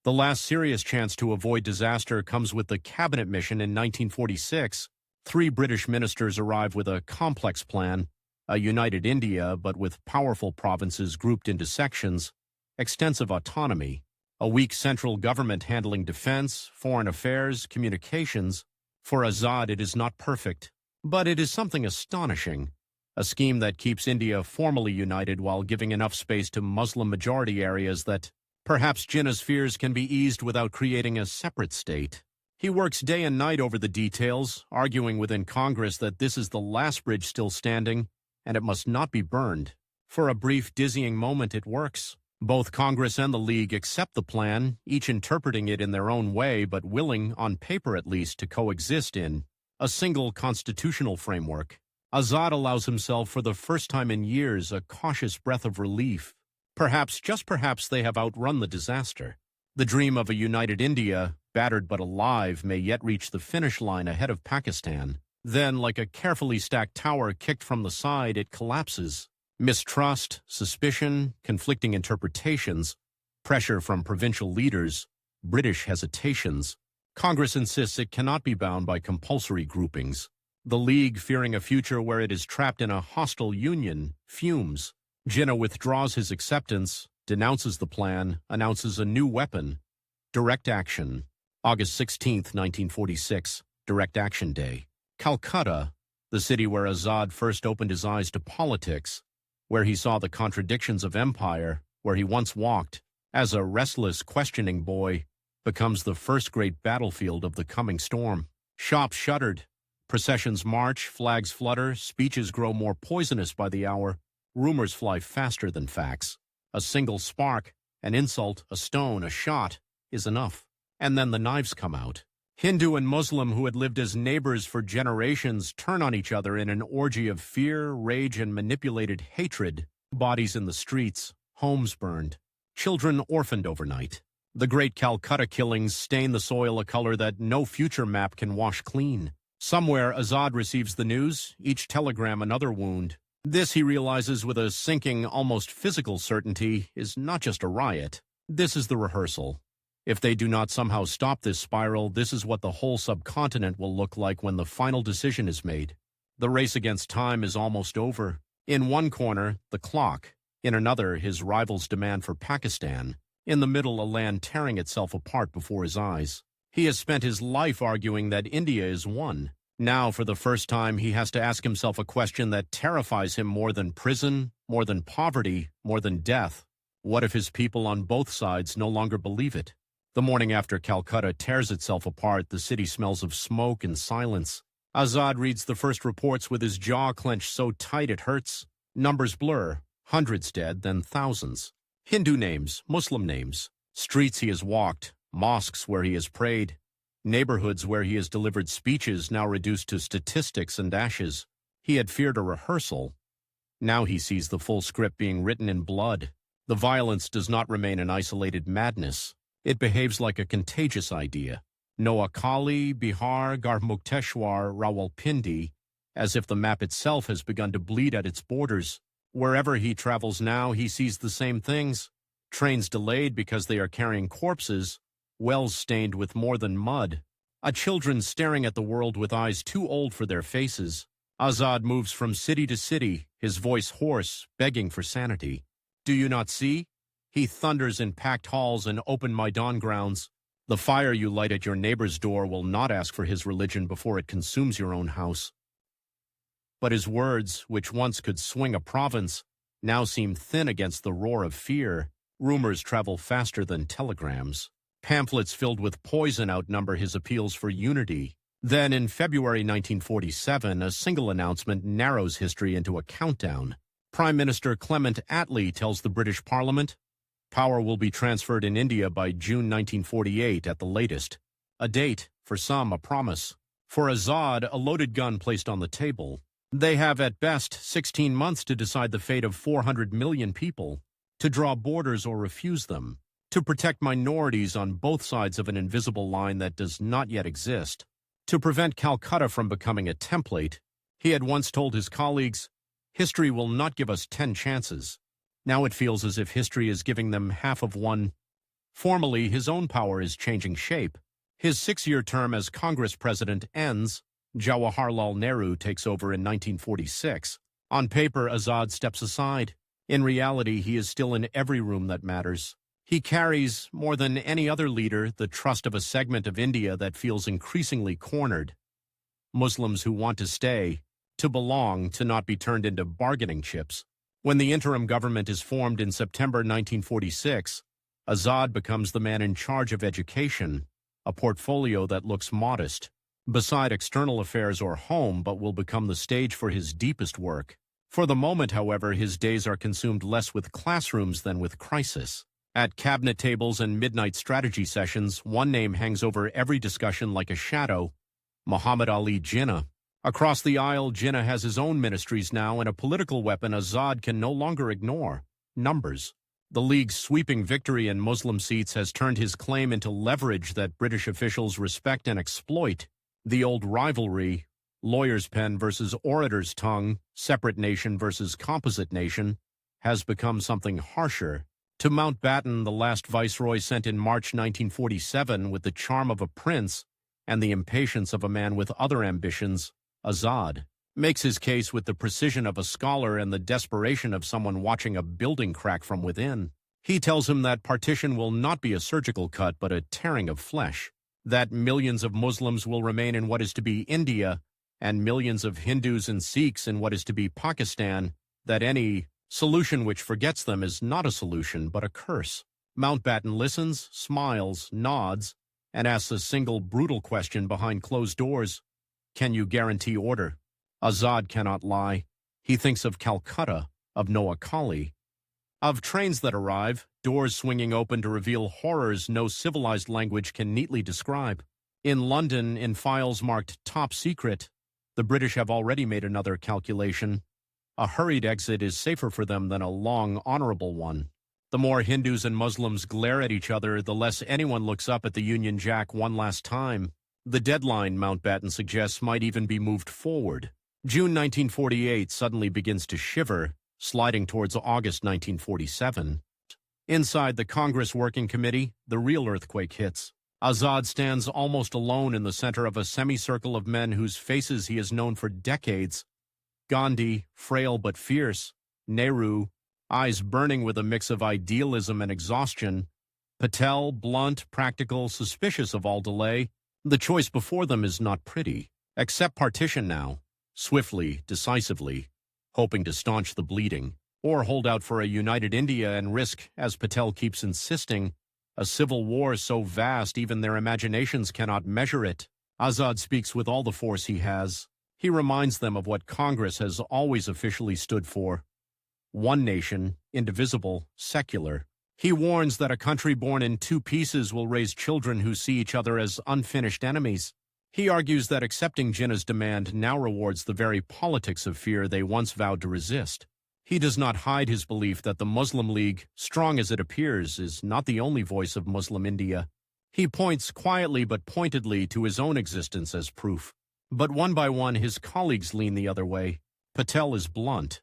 The last serious chance to avoid disaster comes with the cabinet mission in 1946. 3 British ministers arrive with a complex plan, a united India, but with powerful provinces grouped into sections, extensive autonomy, a weak central government handling defense, foreign affairs, communications. For Azad, it is not perfect, but it is something astonishing. A scheme that keeps India formally united while giving enough space to Muslim-majority areas that perhaps Jinnah's fears can be eased without creating a separate state. He works day and night over the details, arguing within Congress that this is the last bridge still standing, and it must not be burned. For a brief, dizzying moment, it works. Both Congress and the League accept the plan, each interpreting it in their own way, but willing, on paper at least, to coexist in a single constitutional framework. Azad allows himself for the first time in years a cautious breath of relief. Perhaps, just perhaps, they have outrun the disaster. The dream of a united India, battered but alive, may yet reach the finish line ahead of Pakistan. Then, like a carefully stacked tower kicked from the side, it collapses. Mistrust, suspicion, conflicting interpretations, pressure from provincial leaders, British hesitations. Congress insists it cannot be bound by compulsory groupings. The League, fearing a future where it is trapped in a hostile union, fumes. Jinnah withdraws his acceptance, denounces the plan, announces a new weapon. Direct action. August 16, 1946, Direct Action Day. Calcutta, the city where Azad first opened his eyes to politics, where he saw the contradictions of empire, where he once walked, as a restless, questioning boy, becomes the first great battlefield of the coming storm. Shops shuttered, processions march, flags flutter, speeches grow more poisonous by the hour, rumors fly faster than facts. A single spark, an insult, a stone, a shot, is enough. And then the knives come out. Hindu and Muslim who had lived as neighbors for generations turn on each other in an orgy of fear, rage, and manipulated hatred. Bodies in the streets, homes burned, children orphaned overnight. The great Calcutta killings stain the soil a color that no future map can wash clean. Somewhere, Azad receives the news, each telegram another wound. This, he realizes with a sinking, almost physical certainty, is not just a riot. This is the rehearsal. If they do not somehow stop this spiral, this is what the whole subcontinent will look like when the final decision is made. The race against time is almost over. In one corner, the clock. In another, his rival's demand for Pakistan. In the middle, a land tearing itself apart before his eyes. He has spent his life arguing that India is one. Now, for the first time, he has to ask himself a question that terrifies him more than prison, more than poverty, more than death. What if his people on both sides no longer believe it? The morning after Calcutta tears itself apart, the city smells of smoke and silence. Azad reads the first reports with his jaw clenched so tight it hurts. Numbers blur. Hundreds dead, then thousands. Hindu names, Muslim names. Streets he has walked, mosques where he has prayed, neighborhoods where he has delivered speeches now reduced to statistics and ashes. He had feared a rehearsal. Now he sees the full script being written in blood. The violence does not remain an isolated madness. It behaves like a contagious idea. Noakhali, Bihar, Garhmukteshwar, Rawalpindi, as if the map itself has begun to bleed at its borders. Wherever he travels now, he sees the same things. Trains delayed because they are carrying corpses, wells stained with more than mud, children staring at the world with eyes too old for their faces. Azad moves from city to city, his voice hoarse, begging for sanity. Do you not see? He thunders in packed halls and open Maidan grounds. The fire you light at your neighbor's door will not ask for his religion before it consumes your own house. But his words, which once could swing a province, now seem thin against the roar of fear. Rumors travel faster than telegrams. Pamphlets filled with poison outnumber his appeals for unity. Then, in February 1947, a single announcement narrows history into a countdown. Prime Minister Clement Attlee tells the British Parliament, power will be transferred in India by June 1948 at the latest. A date, for some, a promise. For Azad, a loaded gun placed on the table. They have at best 16 months to decide the fate of 400 million people, to draw borders or refuse them, to protect minorities on both sides of an invisible line that does not yet exist, to prevent Calcutta from becoming a template. He had once told his colleagues, history will not give us 10 chances. Now it feels as if history is giving them half of one. Formally, his own power is changing shape. His 6-year term as Congress president ends. Jawaharlal Nehru takes over in 1946. On paper, Azad steps aside. In reality, he is still in every room that matters. He carries, more than any other leader, the trust of a segment of India that feels increasingly cornered. Muslims who want to stay, to belong, to not be turned into bargaining chips. When the interim government is formed in September 1946, Azad becomes the man in charge of education, a portfolio that looks modest beside external affairs or home, but will become the stage for his deepest work. For the moment, however, his days are consumed less with classrooms than with crisis. At cabinet tables and midnight strategy sessions, one name hangs over every discussion like a shadow: Muhammad Ali Jinnah. Across the aisle, Jinnah has his own ministries now and a political weapon Azad can no longer ignore: numbers. The League's sweeping victory in Muslim seats has turned his claim into leverage that British officials respect and exploit. The old rivalry, lawyer's pen versus orator's tongue, separate nation versus composite nation, has become something harsher. To Mountbatten, the last viceroy sent in March 1947 with the charm of a prince and the impatience of a man with other ambitions, Azad makes his case with the precision of a scholar and the desperation of someone watching a building crack from within. He tells him that partition will not be a surgical cut but a tearing of flesh, that millions of Muslims will remain in what is to be India and millions of Hindus and Sikhs in what is to be Pakistan, that any solution which forgets them is not a solution but a curse. Mountbatten listens, smiles, nods, and asks a single brutal question behind closed doors: can you guarantee order? Azad cannot lie. He thinks of Calcutta, of Noakhali, of trains that arrive, doors swinging open to reveal horrors no civilized language can neatly describe. In London, in files marked top secret, the British have already made another calculation. A hurried exit is safer for them than a long, honorable one. The more Hindus and Muslims glare at each other, the less anyone looks up at the Union Jack one last time. The deadline, Mountbatten suggests, might even be moved forward. June 1948 suddenly begins to shiver, sliding towards August 1947. Inside the Congress Working Committee, the real earthquake hits. Azad stands almost alone in the center of a semicircle of men whose faces he has known for decades. Gandhi, frail but fierce; Nehru, eyes burning with a mix of idealism and exhaustion; Patel, blunt, practical, suspicious of all delay. The choice before them is not pretty. Accept partition now, swiftly, decisively, hoping to staunch the bleeding, or hold out for a united India and risk, as Patel keeps insisting, a civil war so vast even their imaginations cannot measure it. Azad speaks with all the force he has. He reminds them of what Congress has always officially stood for: one nation, indivisible, secular. He warns that a country born in two pieces will raise children who see each other as unfinished enemies. He argues that accepting Jinnah's demand now rewards the very politics of fear they once vowed to resist. He does not hide his belief that the Muslim League, strong as it appears, is not the only voice of Muslim India. He points quietly but pointedly to his own existence as proof. But one by one, his colleagues lean the other way. Patel is blunt.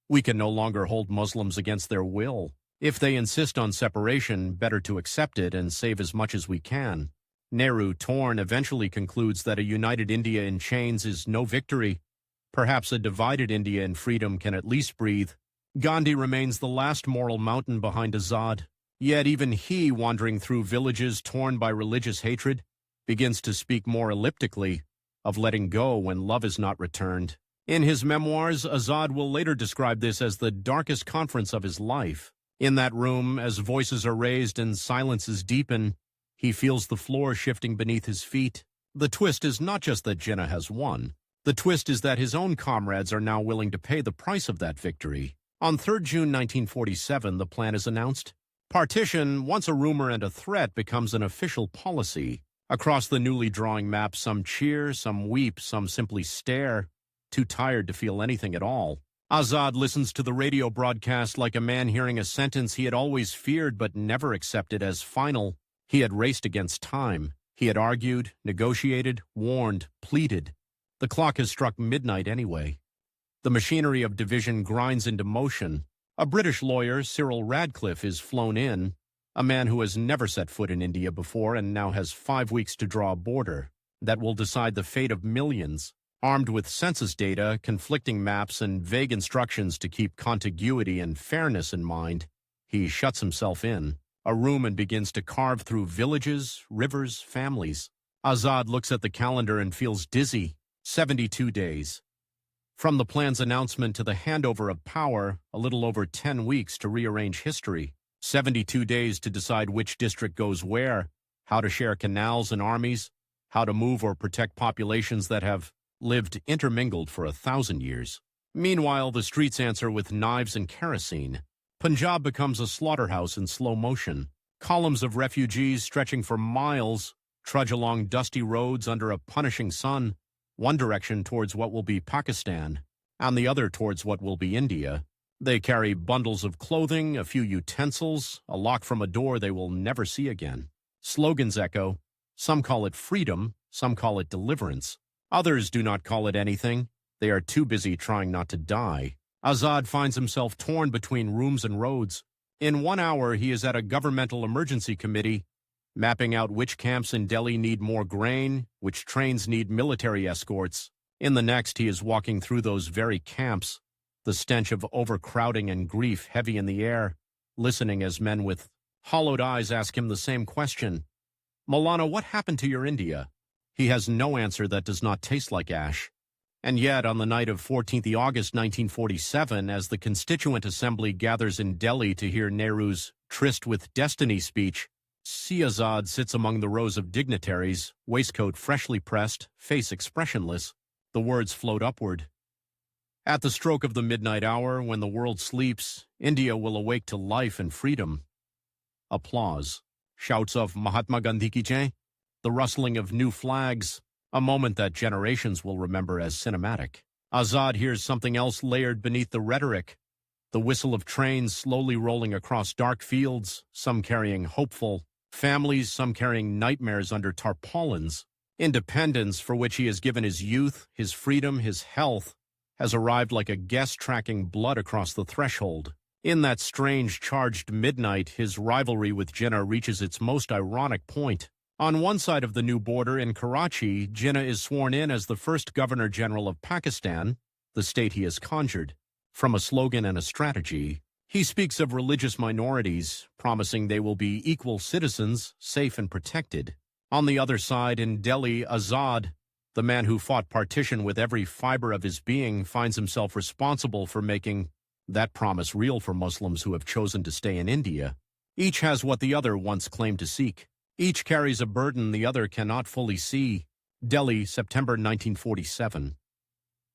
We can no longer hold Muslims against their will. If they insist on separation, better to accept it and save as much as we can. Nehru, torn, eventually concludes that a united India in chains is no victory. Perhaps a divided India in freedom can at least breathe. Gandhi remains the last moral mountain behind Azad. Yet even he, wandering through villages torn by religious hatred, begins to speak more elliptically of letting go when love is not returned. In his memoirs, Azad will later describe this as the darkest conference of his life. In that room, as voices are raised and silences deepen, he feels the floor shifting beneath his feet. The twist is not just that Jinnah has won. The twist is that his own comrades are now willing to pay the price of that victory. On 3 June 1947, the plan is announced. Partition, once a rumor and a threat, becomes an official policy. Across the newly drawing map, some cheer, some weep, some simply stare, too tired to feel anything at all. Azad listens to the radio broadcast like a man hearing a sentence he had always feared but never accepted as final. He had raced against time. He had argued, negotiated, warned, pleaded. The clock has struck midnight anyway. The machinery of division grinds into motion. A British lawyer, Cyril Radcliffe, is flown in, a man who has never set foot in India before and now has 5 weeks to draw a border that will decide the fate of millions. Armed with census data, conflicting maps, and vague instructions to keep contiguity and fairness in mind, he shuts himself in a room and begins to carve through villages, rivers, families. Azad looks at the calendar and feels dizzy. 72 days. From the plan's announcement to the handover of power, a little over 10 weeks to rearrange history. 72 days to decide which district goes where. how to share canals and armies, how to move or protect populations that have lived intermingled for 1,000 years. Meanwhile, the streets answer with knives and kerosene. Punjab becomes a slaughterhouse in slow motion. Columns of refugees stretching for miles trudge along dusty roads under a punishing sun, one direction towards what will be Pakistan, and the other towards what will be India. They carry bundles of clothing, a few utensils, a lock from a door they will never see again. Slogans echo. Some call it freedom, some call it deliverance. Others do not call it anything. They are too busy trying not to die. Azad finds himself torn between rooms and roads. In 1 hour, he is at a governmental emergency committee, mapping out which camps in Delhi need more grain, which trains need military escorts. In the next, he is walking through those very camps, the stench of overcrowding and grief heavy in the air, listening as men with hollowed eyes ask him the same question. Maulana, what happened to your India? He has no answer that does not taste like ash. And yet, on the night of 14th August 1947, as the Constituent Assembly gathers in Delhi to hear Nehru's Tryst with Destiny speech, Azad sits among the rows of dignitaries, waistcoat freshly pressed, face expressionless. The words float upward. At the stroke of the midnight hour, when the world sleeps, India will awake to life and freedom. Applause. Shouts of Mahatma Gandhi ki jai, the rustling of new flags, a moment that generations will remember as cinematic. Azad hears something else layered beneath the rhetoric, the whistle of trains slowly rolling across dark fields, some carrying hopeful families, some carrying nightmares under tarpaulins. Independence, for which he has given his youth, his freedom, his health, has arrived like a guest tracking blood across the threshold. In that strange charged midnight, his rivalry with Jinnah reaches its most ironic point. On one side of the new border in Karachi, Jinnah is sworn in as the first Governor-General of Pakistan, the state he has conjured. From a slogan and a strategy, he speaks of religious minorities, promising they will be equal citizens, safe and protected. On the other side, in Delhi, Azad, the man who fought partition with every fiber of his being, finds himself responsible for making that promise real for Muslims who have chosen to stay in India. Each has what the other once claimed to seek. Each carries a burden the other cannot fully see. Delhi, September 1947.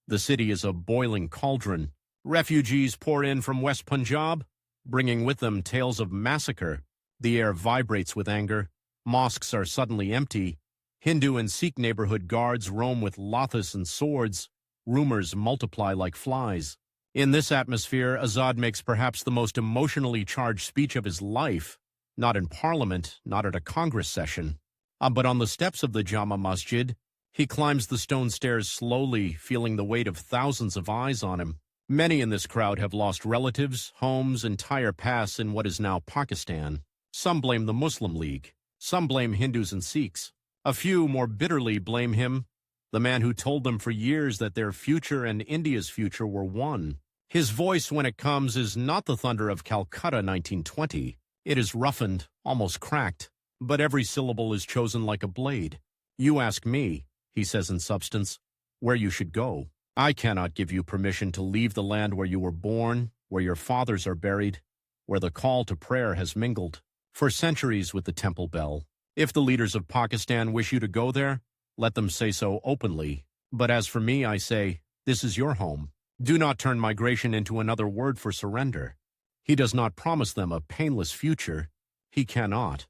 The city is a boiling cauldron. Refugees pour in from West Punjab, bringing with them tales of massacre. The air vibrates with anger. Mosques are suddenly empty. Hindu and Sikh neighborhood guards roam with lathas and swords. Rumors multiply like flies. In this atmosphere, Azad makes perhaps the most emotionally charged speech of his life. Not in Parliament, not at a Congress session, but on the steps of the Jama Masjid. He climbs the stone stairs slowly, feeling the weight of thousands of eyes on him. Many in this crowd have lost relatives, homes, entire pasts in what is now Pakistan. Some blame the Muslim League. Some blame Hindus and Sikhs. A few more bitterly blame him, the man who told them for years that their future and India's future were one. His voice, when it comes, is not the thunder of Calcutta 1920. It is roughened, almost cracked, but every syllable is chosen like a blade. You ask me, he says in substance, where you should go. I cannot give you permission to leave the land where you were born, where your fathers are buried, where the call to prayer has mingled for centuries with the temple bell. If the leaders of Pakistan wish you to go there, let them say so openly. But as for me, I say, this is your home. Do not turn migration into another word for surrender. He does not promise them a painless future. He cannot.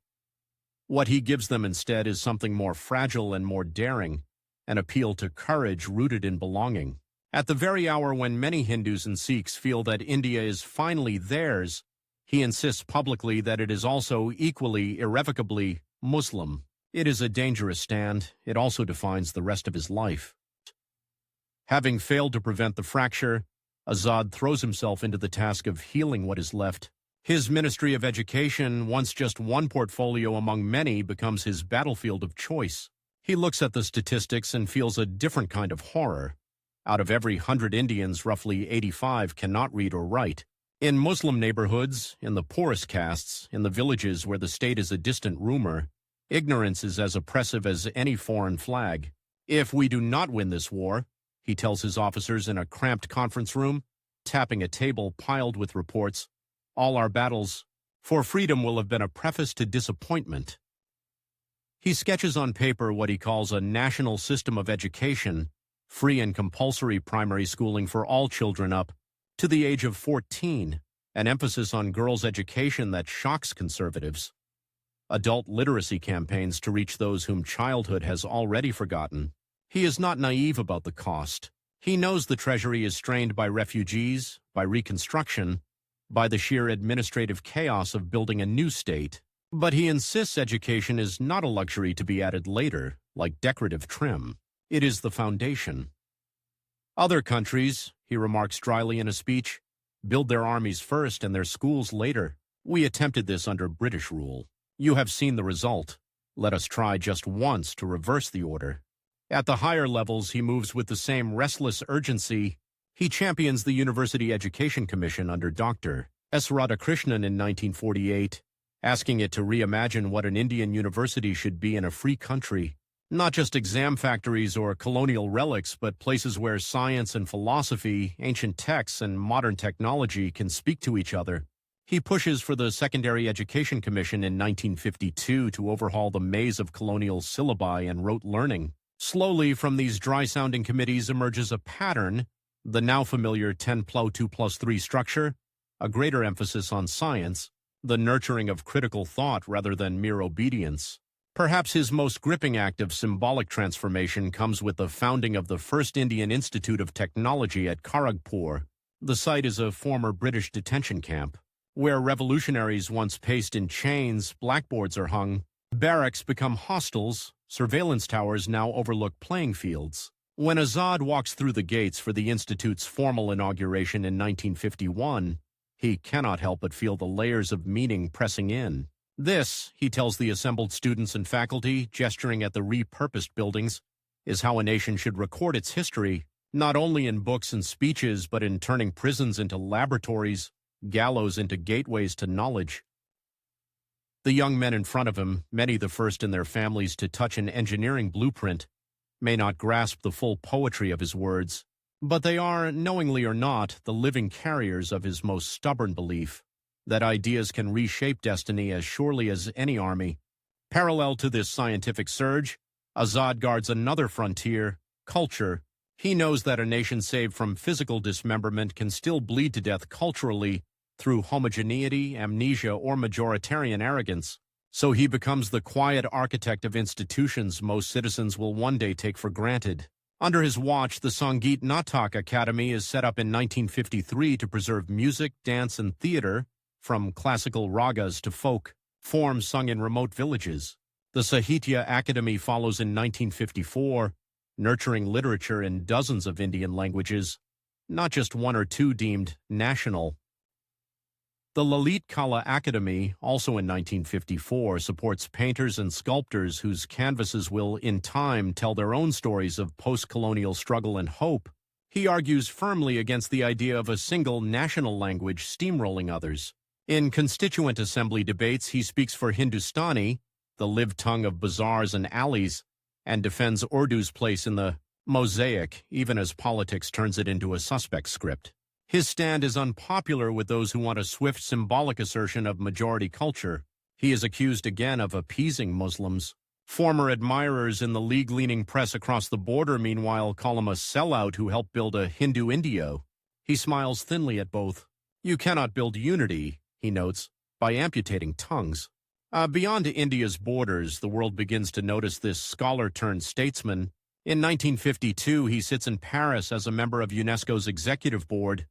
What he gives them instead is something more fragile and more daring, an appeal to courage rooted in belonging. At the very hour when many Hindus and Sikhs feel that India is finally theirs, he insists publicly that it is also equally, irrevocably Muslim. It is a dangerous stand. It also defines the rest of his life. Having failed to prevent the fracture, Azad throws himself into the task of healing what is left. His Ministry of Education, once just one portfolio among many, becomes his battlefield of choice. He looks at the statistics and feels a different kind of horror. Out of every 100 Indians, roughly 85 cannot read or write. In Muslim neighborhoods, in the poorest castes, in the villages where the state is a distant rumor, ignorance is as oppressive as any foreign flag. If we do not win this war, he tells his officers in a cramped conference room, tapping a table piled with reports, all our battles for freedom will have been a preface to disappointment. He sketches on paper what he calls a national system of education, free and compulsory primary schooling for all children up to the age of 14, an emphasis on girls' education that shocks conservatives, adult literacy campaigns to reach those whom childhood has already forgotten. He is not naive about the cost. He knows the treasury is strained by refugees, by reconstruction, by the sheer administrative chaos of building a new state. But he insists education is not a luxury to be added later, like decorative trim. It is the foundation. Other countries, he remarks dryly in a speech, build their armies first and their schools later. We attempted this under British rule. You have seen the result. Let us try just once to reverse the order. At the higher levels, he moves with the same restless urgency. He champions the University Education Commission under Dr. S. Radhakrishnan in 1948, asking it to reimagine what an Indian university should be in a free country. Not just exam factories or colonial relics, but places where science and philosophy, ancient texts, and modern technology can speak to each other. He pushes for the Secondary Education Commission in 1952 to overhaul the maze of colonial syllabi and rote learning. Slowly, from these dry-sounding committees emerges a pattern, the now familiar 10+2+3 structure, a greater emphasis on science, the nurturing of critical thought rather than mere obedience. Perhaps his most gripping act of symbolic transformation comes with the founding of the first Indian Institute of Technology at Kharagpur. The site is a former British detention camp. Where revolutionaries once paced in chains, blackboards are hung. Barracks become hostels. Surveillance towers now overlook playing fields. When Azad walks through the gates for the Institute's formal inauguration in 1951, he cannot help but feel the layers of meaning pressing in. This, he tells the assembled students and faculty, gesturing at the repurposed buildings, is how a nation should record its history, not only in books and speeches, but in turning prisons into laboratories, gallows into gateways to knowledge. The young men in front of him, many the first in their families to touch an engineering blueprint, may not grasp the full poetry of his words, but they are, knowingly or not, the living carriers of his most stubborn belief that ideas can reshape destiny as surely as any army. Parallel to this scientific surge, Azad guards another frontier, culture. He knows that a nation saved from physical dismemberment can still bleed to death culturally through homogeneity, amnesia, or majoritarian arrogance. So he becomes the quiet architect of institutions most citizens will one day take for granted. Under his watch, the Sangeet Natak Academy is set up in 1953 to preserve music, dance, and theater, from classical ragas to folk, forms sung in remote villages. The Sahitya Academy follows in 1954, nurturing literature in dozens of Indian languages, not just one or two deemed national. The Lalit Kala Academy, also in 1954, supports painters and sculptors whose canvases will, in time, tell their own stories of post-colonial struggle and hope. He argues firmly against the idea of a single national language steamrolling others. In Constituent Assembly debates, he speaks for Hindustani, the live tongue of bazaars and alleys, and defends Urdu's place in the mosaic, even as politics turns it into a suspect script. His stand is unpopular with those who want a swift symbolic assertion of majority culture. He is accused again of appeasing Muslims. Former admirers in the league-leaning press across the border, meanwhile, call him a sellout who helped build a Hindu India. He smiles thinly at both. You cannot build unity, he notes, by amputating tongues. Beyond India's borders, the world begins to notice this scholar-turned-statesman. In 1952, he sits in Paris as a member of UNESCO's executive board,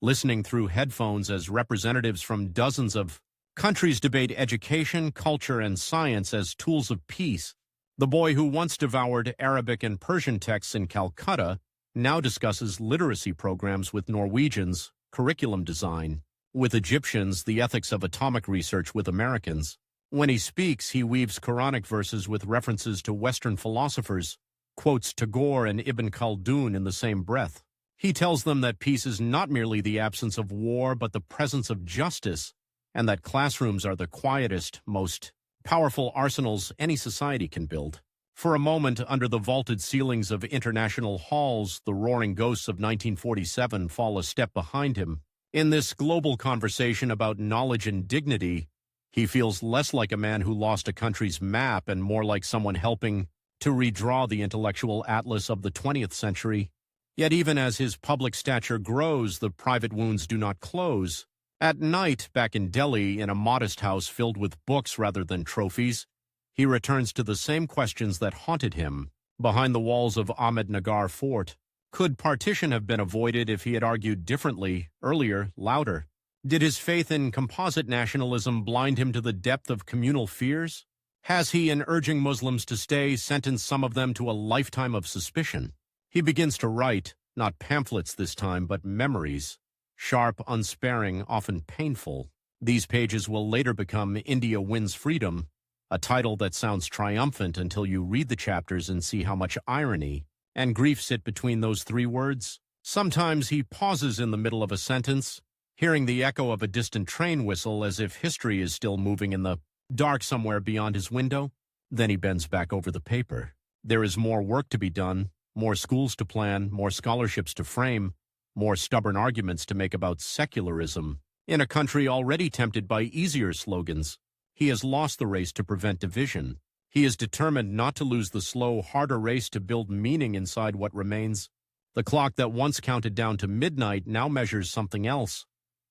listening through headphones as representatives from dozens of countries debate education, culture, and science as tools of peace. The boy who once devoured Arabic and Persian texts in Calcutta now discusses literacy programs with Norwegians, curriculum design, with Egyptians, the ethics of atomic research with Americans. When he speaks, he weaves Quranic verses with references to Western philosophers, quotes Tagore and Ibn Khaldun in the same breath. He tells them that peace is not merely the absence of war, but the presence of justice, and that classrooms are the quietest, most powerful arsenals any society can build. For a moment, under the vaulted ceilings of international halls, the roaring ghosts of 1947 fall a step behind him. In this global conversation about knowledge and dignity, He feels less like a man who lost a country's map and more like someone helping to redraw the intellectual atlas of the 20th century. Yet even as his public stature grows, the private wounds do not close. At night, back in Delhi, in a modest house filled with books rather than trophies, he returns to the same questions that haunted him. Behind the walls of Ahmednagar Fort, could partition have been avoided if he had argued differently, earlier, louder? Did his faith in composite nationalism blind him to the depth of communal fears? Has he, in urging Muslims to stay, sentenced some of them to a lifetime of suspicion? He begins to write, not pamphlets this time, but memories. Sharp, unsparing, often painful. These pages will later become India Wins Freedom, a title that sounds triumphant until you read the chapters and see how much irony and grief sit between those three words. Sometimes he pauses in the middle of a sentence, hearing the echo of a distant train whistle as if history is still moving in the dark somewhere beyond his window. Then he bends back over the paper. There is more work to be done, more schools to plan, more scholarships to frame, more stubborn arguments to make about secularism. In a country already tempted by easier slogans, he has lost the race to prevent division. He is determined not to lose the slow, harder race to build meaning inside what remains. The clock that once counted down to midnight now measures something else.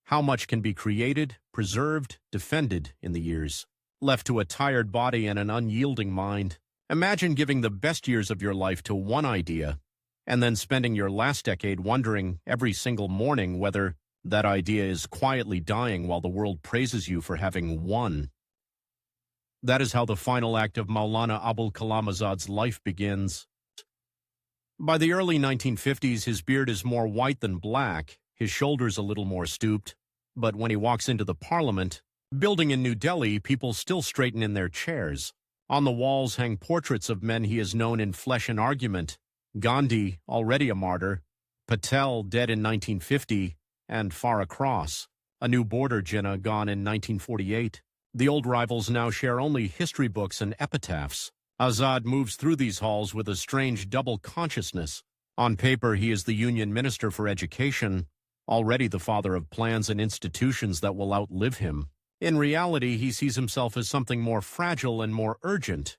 How much can be created, preserved, defended in the years left to a tired body and an unyielding mind? Imagine giving the best years of your life to one idea, and then spending your last decade wondering every single morning whether that idea is quietly dying while the world praises you for having won. That is how the final act of Maulana Abul Kalam Azad's life begins. By the early 1950s, his beard is more white than black, his shoulders a little more stooped, but when he walks into the parliament building in New Delhi, people still straighten in their chairs. On the walls hang portraits of men he has known in flesh and argument: Gandhi, already a martyr, Patel, dead in 1950, and far across, a new border Jinnah gone in 1948. The old rivals now share only history books and epitaphs. Azad moves through these halls with a strange double consciousness. On paper, he is the Union Minister for Education, already the father of plans and institutions that will outlive him. In reality, he sees himself as something more fragile and more urgent,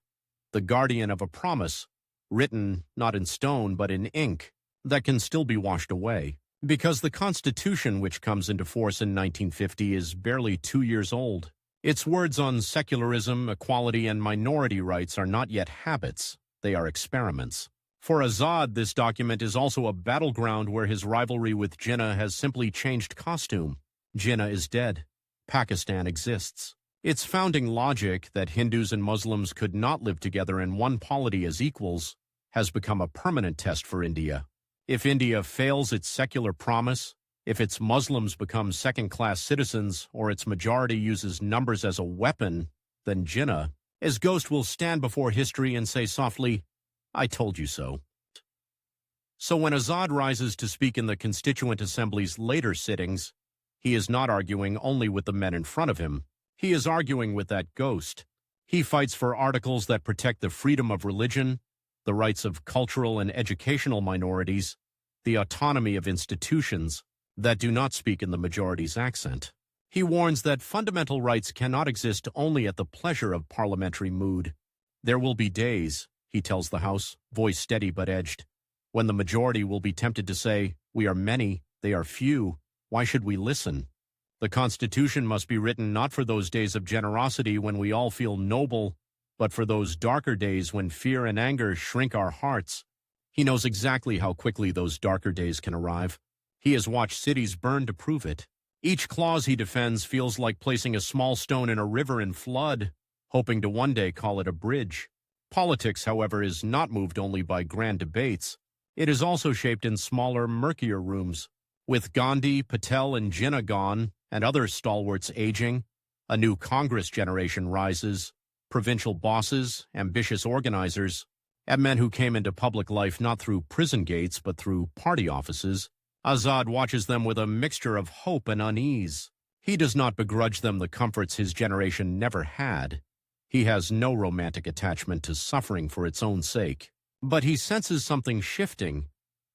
the guardian of a promise, written not in stone but in ink, that can still be washed away. Because the Constitution, which comes into force in 1950, is barely 2 years old. Its words on secularism, equality, and minority rights are not yet habits, they are experiments. For Azad, this document is also a battleground where his rivalry with Jinnah has simply changed costume. Jinnah is dead. Pakistan exists. Its founding logic that Hindus and Muslims could not live together in one polity as equals has become a permanent test for India. If India fails its secular promise, if its Muslims become second-class citizens or its majority uses numbers as a weapon, then Jinnah, as ghost, will stand before history and say softly, "I told you so." So when Azad rises to speak in the Constituent Assembly's later sittings, he is not arguing only with the men in front of him. He is arguing with that ghost. He fights for articles that protect the freedom of religion, the rights of cultural and educational minorities, the autonomy of institutions that do not speak in the majority's accent. He warns that fundamental rights cannot exist only at the pleasure of parliamentary mood. There will be days, he tells the House, voice steady but edged, when the majority will be tempted to say, "We are many, they are few, why should we listen?" The Constitution must be written not for those days of generosity when we all feel noble, but for those darker days when fear and anger shrink our hearts. He knows exactly how quickly those darker days can arrive. He has watched cities burn to prove it. Each clause he defends feels like placing a small stone in a river in flood, hoping to one day call it a bridge. Politics, however, is not moved only by grand debates. It is also shaped in smaller, murkier rooms. With Gandhi, Patel, and Jinnah gone, and other stalwarts aging, a new Congress generation rises, provincial bosses, ambitious organizers, and men who came into public life not through prison gates but through party offices. Azad watches them with a mixture of hope and unease. He does not begrudge them the comforts his generation never had. He has no romantic attachment to suffering for its own sake. But he senses something shifting.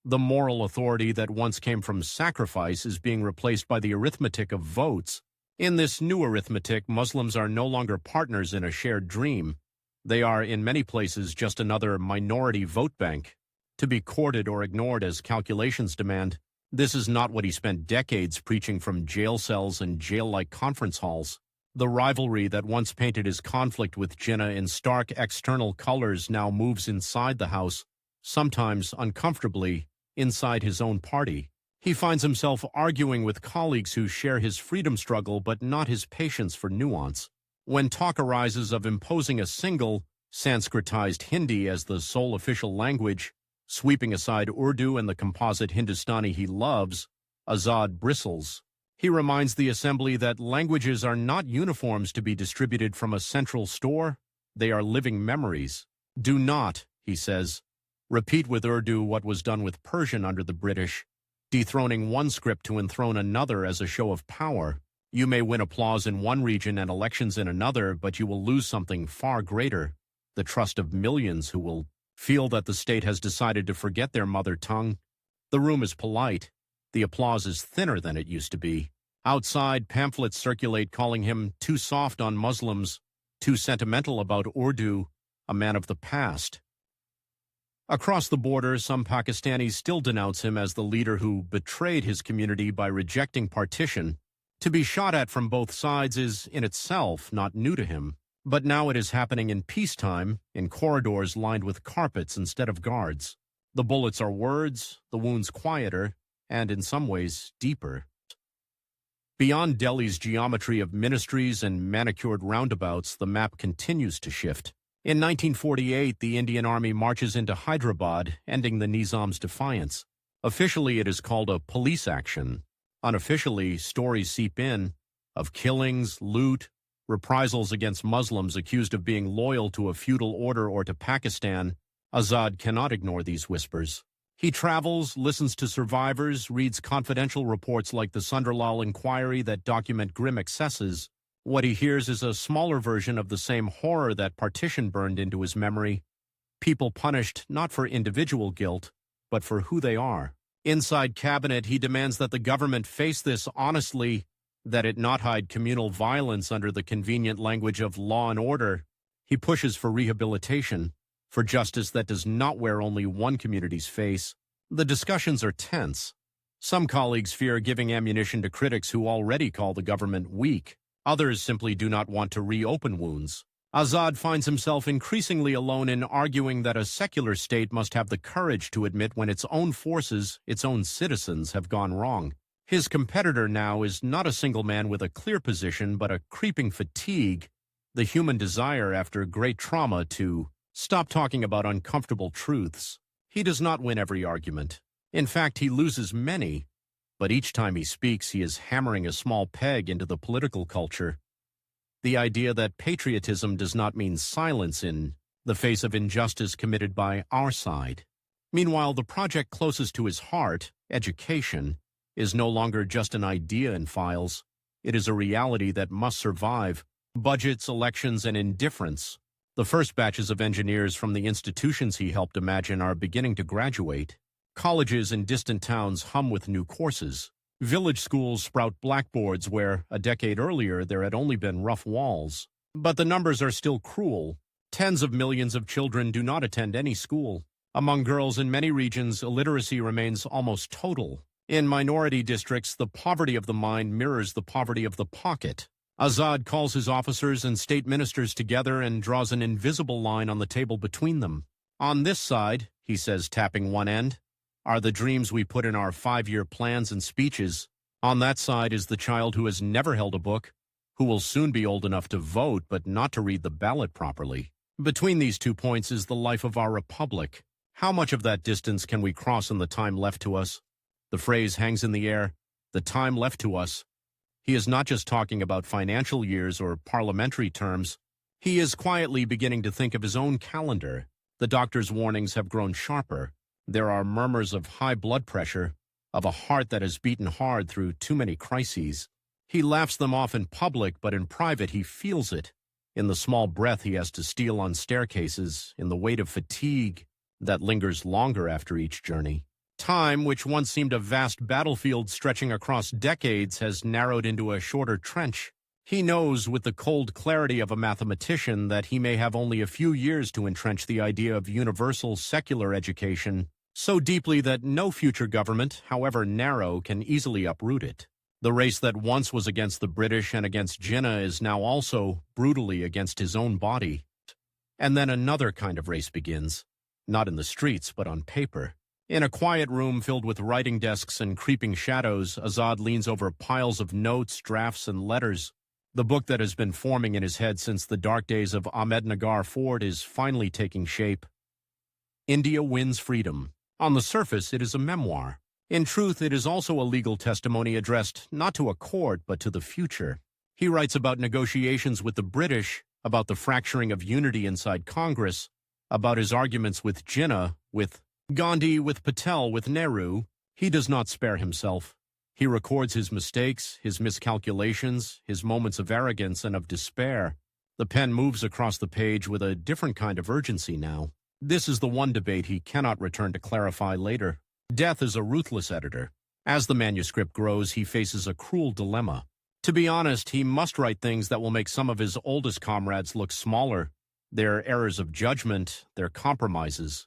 The moral authority that once came from sacrifice is being replaced by the arithmetic of votes. In this new arithmetic, Muslims are no longer partners in a shared dream. They are, in many places, just another minority vote bank, to be courted or ignored as calculations demand. This is not what he spent decades preaching from jail cells and jail-like conference halls. The rivalry that once painted his conflict with Jinnah in stark external colors now moves inside the house, sometimes uncomfortably, inside his own party. He finds himself arguing with colleagues who share his freedom struggle but not his patience for nuance. When talk arises of imposing a single, Sanskritized Hindi as the sole official language, sweeping aside Urdu and the composite Hindustani he loves, Azad bristles. He reminds the assembly that languages are not uniforms to be distributed from a central store. They are living memories. Do not, he says, repeat with Urdu what was done with Persian under the British, dethroning one script to enthrone another as a show of power. You may win applause in one region and elections in another, but you will lose something far greater, the trust of millions who will feel that the state has decided to forget their mother tongue. The room is polite. The applause is thinner than it used to be. Outside, pamphlets circulate calling him too soft on Muslims, too sentimental about Urdu, a man of the past. Across the border, some Pakistanis still denounce him as the leader who betrayed his community by rejecting partition. To be shot at from both sides is, in itself, not new to him. But now it is happening in peacetime, in corridors lined with carpets instead of guards. The bullets are words, the wounds quieter, and in some ways deeper. Beyond Delhi's geometry of ministries and manicured roundabouts, the map continues to shift. In 1948, the Indian Army marches into Hyderabad, ending the Nizam's defiance. Officially, it is called a police action. Unofficially, stories seep in of killings, loot, reprisals against Muslims accused of being loyal to a feudal order or to Pakistan. Azad cannot ignore these whispers. He travels, listens to survivors, reads confidential reports like the Sunderlal inquiry that document grim excesses. What he hears is a smaller version of the same horror that partition burned into his memory. People punished not for individual guilt, but for who they are. Inside cabinet, he demands that the government face this honestly, that it not hide communal violence under the convenient language of law and order. He pushes for rehabilitation, for justice that does not wear only one community's face. The discussions are tense. Some colleagues fear giving ammunition to critics who already call the government weak. Others simply do not want to reopen wounds. Azad finds himself increasingly alone in arguing that a secular state must have the courage to admit when its own forces, its own citizens, have gone wrong. His competitor now is not a single man with a clear position, but a creeping fatigue, the human desire after great trauma to stop talking about uncomfortable truths. He does not win every argument. In fact, he loses many. But each time he speaks, he is hammering a small peg into the political culture. The idea that patriotism does not mean silence in the face of injustice committed by our side. Meanwhile, the project closest to his heart, education, is no longer just an idea in files. It is a reality that must survive. Budgets, elections, and indifference. The first batches of engineers from the institutions he helped imagine are beginning to graduate. Colleges in distant towns hum with new courses. Village schools sprout blackboards where, a decade earlier, there had only been rough walls. But the numbers are still cruel. Tens of millions of children do not attend any school. Among girls in many regions, illiteracy remains almost total. In minority districts, the poverty of the mind mirrors the poverty of the pocket. Azad calls his officers and state ministers together and draws an invisible line on the table between them. On this side, he says, tapping one end, are the dreams we put in our 5-year plans and speeches. On that side is the child who has never held a book, who will soon be old enough to vote but not to read the ballot properly. Between these 2 points is the life of our republic. How much of that distance can we cross in the time left to us? The phrase hangs in the air, the time left to us. He is not just talking about financial years or parliamentary terms. He is quietly beginning to think of his own calendar. The doctor's warnings have grown sharper. There are murmurs of high blood pressure, of a heart that has beaten hard through too many crises. He laughs them off in public, but in private he feels it. In the small breath he has to steal on staircases, in the weight of fatigue that lingers longer after each journey. Time, which once seemed a vast battlefield stretching across decades, has narrowed into a shorter trench. He knows with the cold clarity of a mathematician that he may have only a few years to entrench the idea of universal secular education so deeply that no future government, however narrow, can easily uproot it. The race that once was against the British and against Jinnah is now also brutally against his own body. And then another kind of race begins, not in the streets but on paper. In a quiet room filled with writing desks and creeping shadows, Azad leans over piles of notes, drafts, and letters. The book that has been forming in his head since the dark days of Ahmednagar Fort is finally taking shape. India Wins Freedom. On the surface, it is a memoir. In truth, it is also a legal testimony addressed not to a court but to the future. He writes about negotiations with the British, about the fracturing of unity inside Congress, about his arguments with Jinnah, with Gandhi, with Patel, with Nehru. He does not spare himself. He records his mistakes, his miscalculations, his moments of arrogance and of despair. The pen moves across the page with a different kind of urgency now. This is the one debate he cannot return to clarify later. Death is a ruthless editor. As the manuscript grows, he faces a cruel dilemma. To be honest, he must write things that will make some of his oldest comrades look smaller, their errors of judgment, their compromises,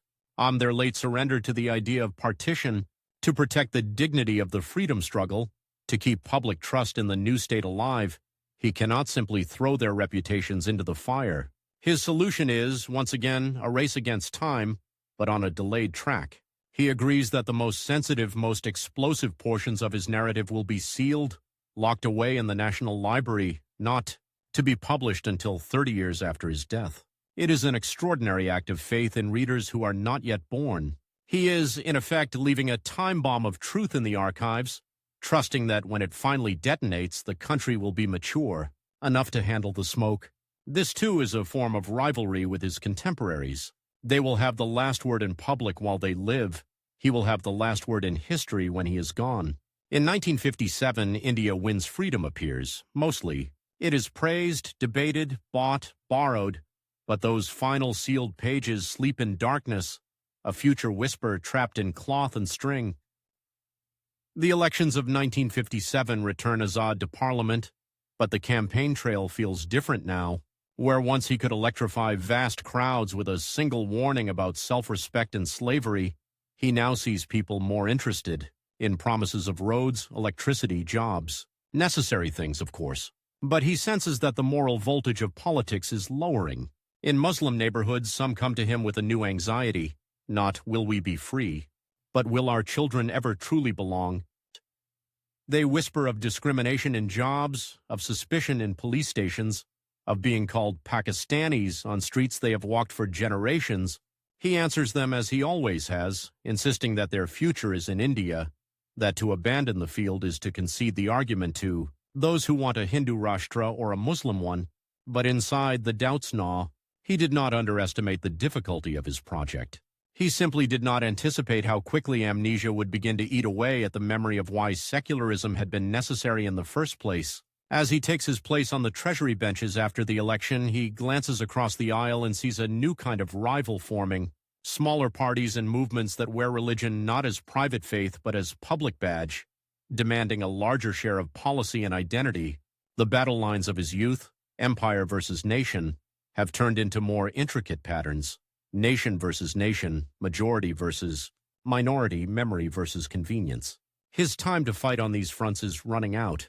their late surrender to the idea of partition, to protect the dignity of the freedom struggle, to keep public trust in the new state alive. He cannot simply throw their reputations into the fire. His solution is, once again, a race against time, but on a delayed track. He agrees that the most sensitive, most explosive portions of his narrative will be sealed, locked away in the National Library, not to be published until 30 years after his death. It is an extraordinary act of faith in readers who are not yet born. He is, in effect, leaving a time bomb of truth in the archives, trusting that when it finally detonates, the country will be mature, enough to handle the smoke. This, too, is a form of rivalry with his contemporaries. They will have the last word in public while they live. He will have the last word in history when he is gone. In 1957, India Wins Freedom appears, mostly. It is praised, debated, bought, borrowed, but those final sealed pages sleep in darkness, a future whisper trapped in cloth and string. The elections of 1957 return Azad to Parliament, but the campaign trail feels different now. Where once he could electrify vast crowds with a single warning about self-respect and slavery, he now sees people more interested in promises of roads, electricity, jobs. Necessary things, of course. But he senses that the moral voltage of politics is lowering. In Muslim neighborhoods, some come to him with a new anxiety. Not, will we be free, but will our children ever truly belong? They whisper of discrimination in jobs, of suspicion in police stations, of being called Pakistanis on streets they have walked for generations. He answers them as he always has, insisting that their future is in India, that to abandon the field is to concede the argument to those who want a Hindu Rashtra or a Muslim one. But inside, the doubts gnaw. He did not underestimate the difficulty of his project. He simply did not anticipate how quickly amnesia would begin to eat away at the memory of why secularism had been necessary in the first place. As he takes his place on the Treasury benches after the election, he glances across the aisle and sees a new kind of rival forming. Smaller parties and movements that wear religion not as private faith but as public badge, demanding a larger share of policy and identity. The battle lines of his youth, empire versus nation, have turned into more intricate patterns. Nation versus nation, majority versus minority, memory versus convenience. His time to fight on these fronts is running out.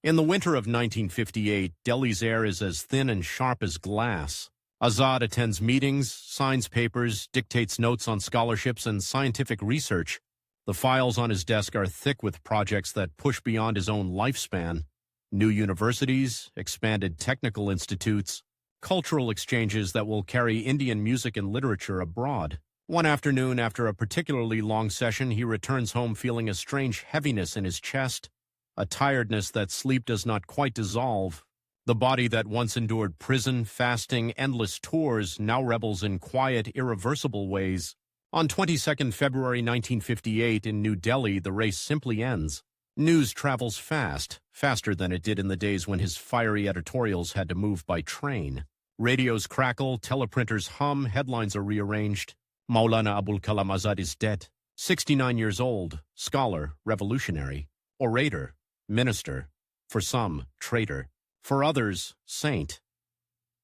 In the winter of 1958, Delhi's air is as thin and sharp as glass. Azad attends meetings, signs papers, dictates notes on scholarships and scientific research. The files on his desk are thick with projects that push beyond his own lifespan. New universities, expanded technical institutes, cultural exchanges that will carry Indian music and literature abroad. One afternoon, after a particularly long session, he returns home feeling a strange heaviness in his chest, a tiredness that sleep does not quite dissolve. The body that once endured prison, fasting, endless tours now rebels in quiet, irreversible ways. On 22nd February 1958 in New Delhi, the race simply ends. News travels fast, faster than it did in the days when his fiery editorials had to move by train. Radios crackle, teleprinters hum, headlines are rearranged. Maulana Abul Kalam Azad is dead. 69 years old, scholar, revolutionary, orator, minister, for some, traitor, for others, saint.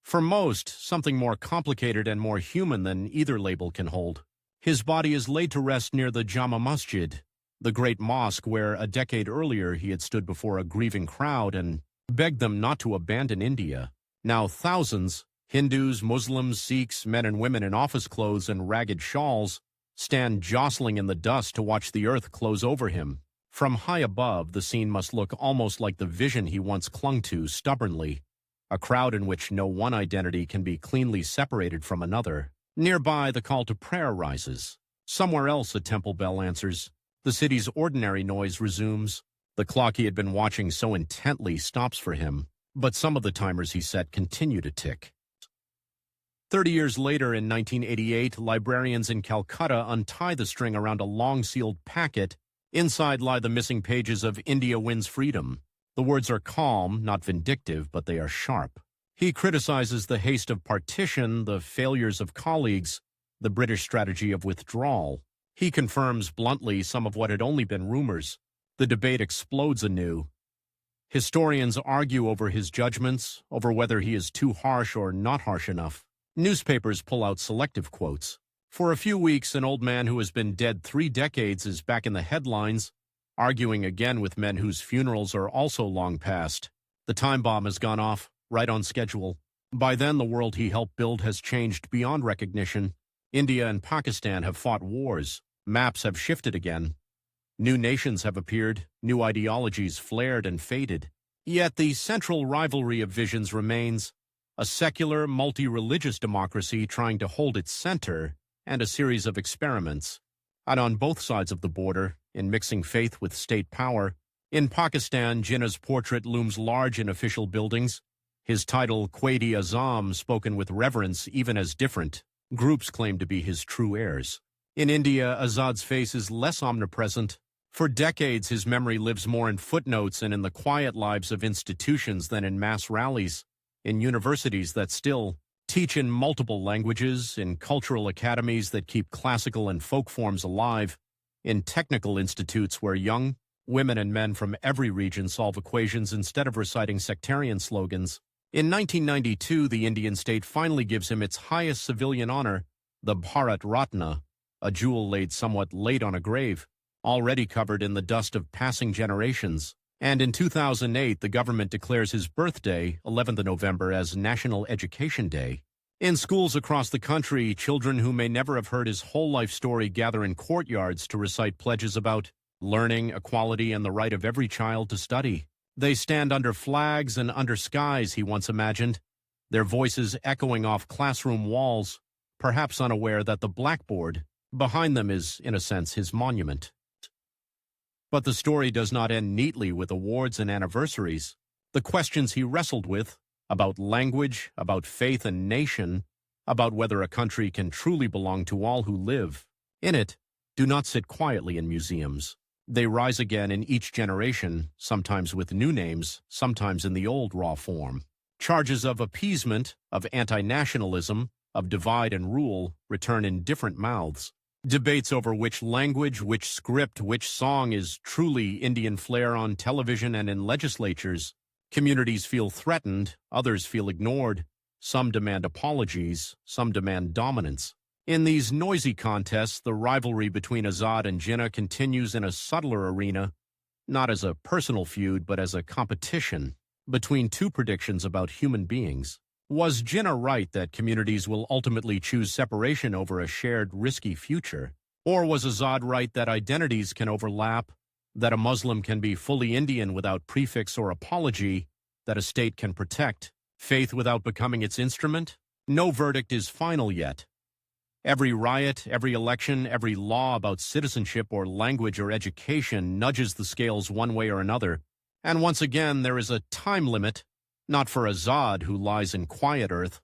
For most, something more complicated and more human than either label can hold. His body is laid to rest near the Jama Masjid, the great mosque where a decade earlier he had stood before a grieving crowd and begged them not to abandon India. Now thousands, Hindus, Muslims, Sikhs, men and women in office clothes and ragged shawls, stand jostling in the dust to watch the earth close over him. From high above, the scene must look almost like the vision he once clung to stubbornly, a crowd in which no one identity can be cleanly separated from another. Nearby, the call to prayer rises. Somewhere else, a temple bell answers. The city's ordinary noise resumes. The clock he had been watching so intently stops for him, but some of the timers he set continue to tick. 30 years later, in 1988, librarians in Calcutta untie the string around a long sealed packet. Inside lie the missing pages of India Wins Freedom. The words are calm, not vindictive, but they are sharp. He criticizes the haste of partition, the failures of colleagues, the British strategy of withdrawal. He confirms bluntly some of what had only been rumors. The debate explodes anew. Historians argue over his judgments, over whether he is too harsh or not harsh enough. Newspapers pull out selective quotes. For a few weeks, an old man who has been dead 3 decades is back in the headlines, arguing again with men whose funerals are also long past. The time bomb has gone off, right on schedule. By then, the world he helped build has changed beyond recognition. India and Pakistan have fought wars. Maps have shifted again. New nations have appeared, new ideologies flared and faded. Yet the central rivalry of visions remains, a secular, multi-religious democracy trying to hold its center, and a series of experiments. And on both sides of the border, in mixing faith with state power, in Pakistan, Jinnah's portrait looms large in official buildings, his title, Quaid-e-Azam, spoken with reverence even as different. Groups claim to be his true heirs. In India, Azad's face is less omnipresent. For decades, his memory lives more in footnotes and in the quiet lives of institutions than in mass rallies, in universities that still teach in multiple languages, in cultural academies that keep classical and folk forms alive, in technical institutes where young women and men from every region solve equations instead of reciting sectarian slogans. In 1992, the Indian state finally gives him its highest civilian honor, the Bharat Ratna, a jewel laid somewhat late on a grave, already covered in the dust of passing generations. And in 2008, the government declares his birthday, 11th of November, as National Education Day. In schools across the country, children who may never have heard his whole life story gather in courtyards to recite pledges about learning, equality, and the right of every child to study. They stand under flags and under skies, he once imagined, their voices echoing off classroom walls, perhaps unaware that the blackboard behind them is, in a sense, his monument. But the story does not end neatly with awards and anniversaries. The questions he wrestled with, about language, about faith and nation, about whether a country can truly belong to all who live in it, do not sit quietly in museums. They rise again in each generation, sometimes with new names, sometimes in the old raw form. Charges of appeasement, of anti-nationalism, of divide and rule return in different mouths. Debates over which language, which script, which song is truly Indian flair on television and in legislatures. Communities feel threatened, others feel ignored. Some demand apologies, some demand dominance. In these noisy contests, the rivalry between Azad and Jinnah continues in a subtler arena, not as a personal feud, but as a competition between two predictions about human beings. Was Jinnah right that communities will ultimately choose separation over a shared risky future? Or was Azad right that identities can overlap, that a Muslim can be fully Indian without prefix or apology, that a state can protect faith without becoming its instrument? No verdict is final yet. Every riot, every election, every law about citizenship or language or education nudges the scales one way or another. And once again, there is a time limit, not for Azad, who lies in quiet earth,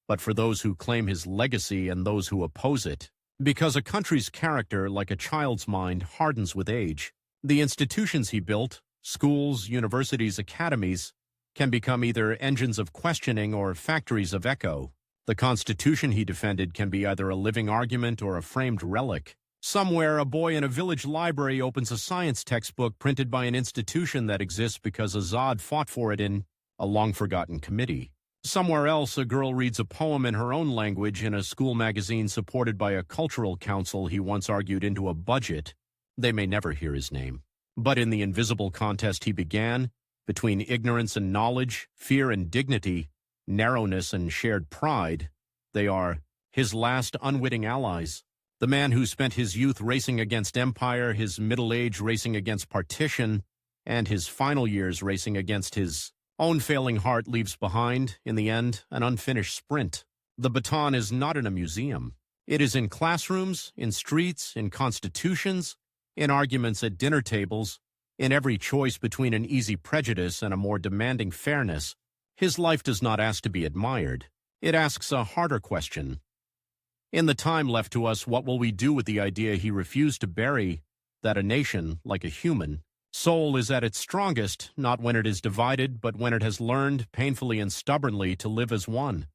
but for those who claim his legacy and those who oppose it. Because a country's character, like a child's mind, hardens with age. The institutions he built, schools, universities, academies, can become either engines of questioning or factories of echo. The Constitution he defended can be either a living argument or a framed relic. Somewhere, a boy in a village library opens a science textbook printed by an institution that exists because Azad fought for it in a long-forgotten committee. Somewhere else, a girl reads a poem in her own language in a school magazine supported by a cultural council he once argued into a budget. They may never hear his name. But in the invisible contest he began, between ignorance and knowledge, fear and dignity, narrowness and shared pride, they are his last unwitting allies. The man who spent his youth racing against empire, his middle age racing against partition, and his final years racing against his own failing heart leaves behind, in the end, an unfinished sprint. The baton is not in a museum. It is in classrooms, in streets, in constitutions, in arguments at dinner tables, in every choice between an easy prejudice and a more demanding fairness. His life does not ask to be admired. It asks a harder question. In the time left to us, what will we do with the idea he refused to bury, that a nation, like a human, soul is at its strongest, not when it is divided, but when it has learned, painfully and stubbornly, to live as one?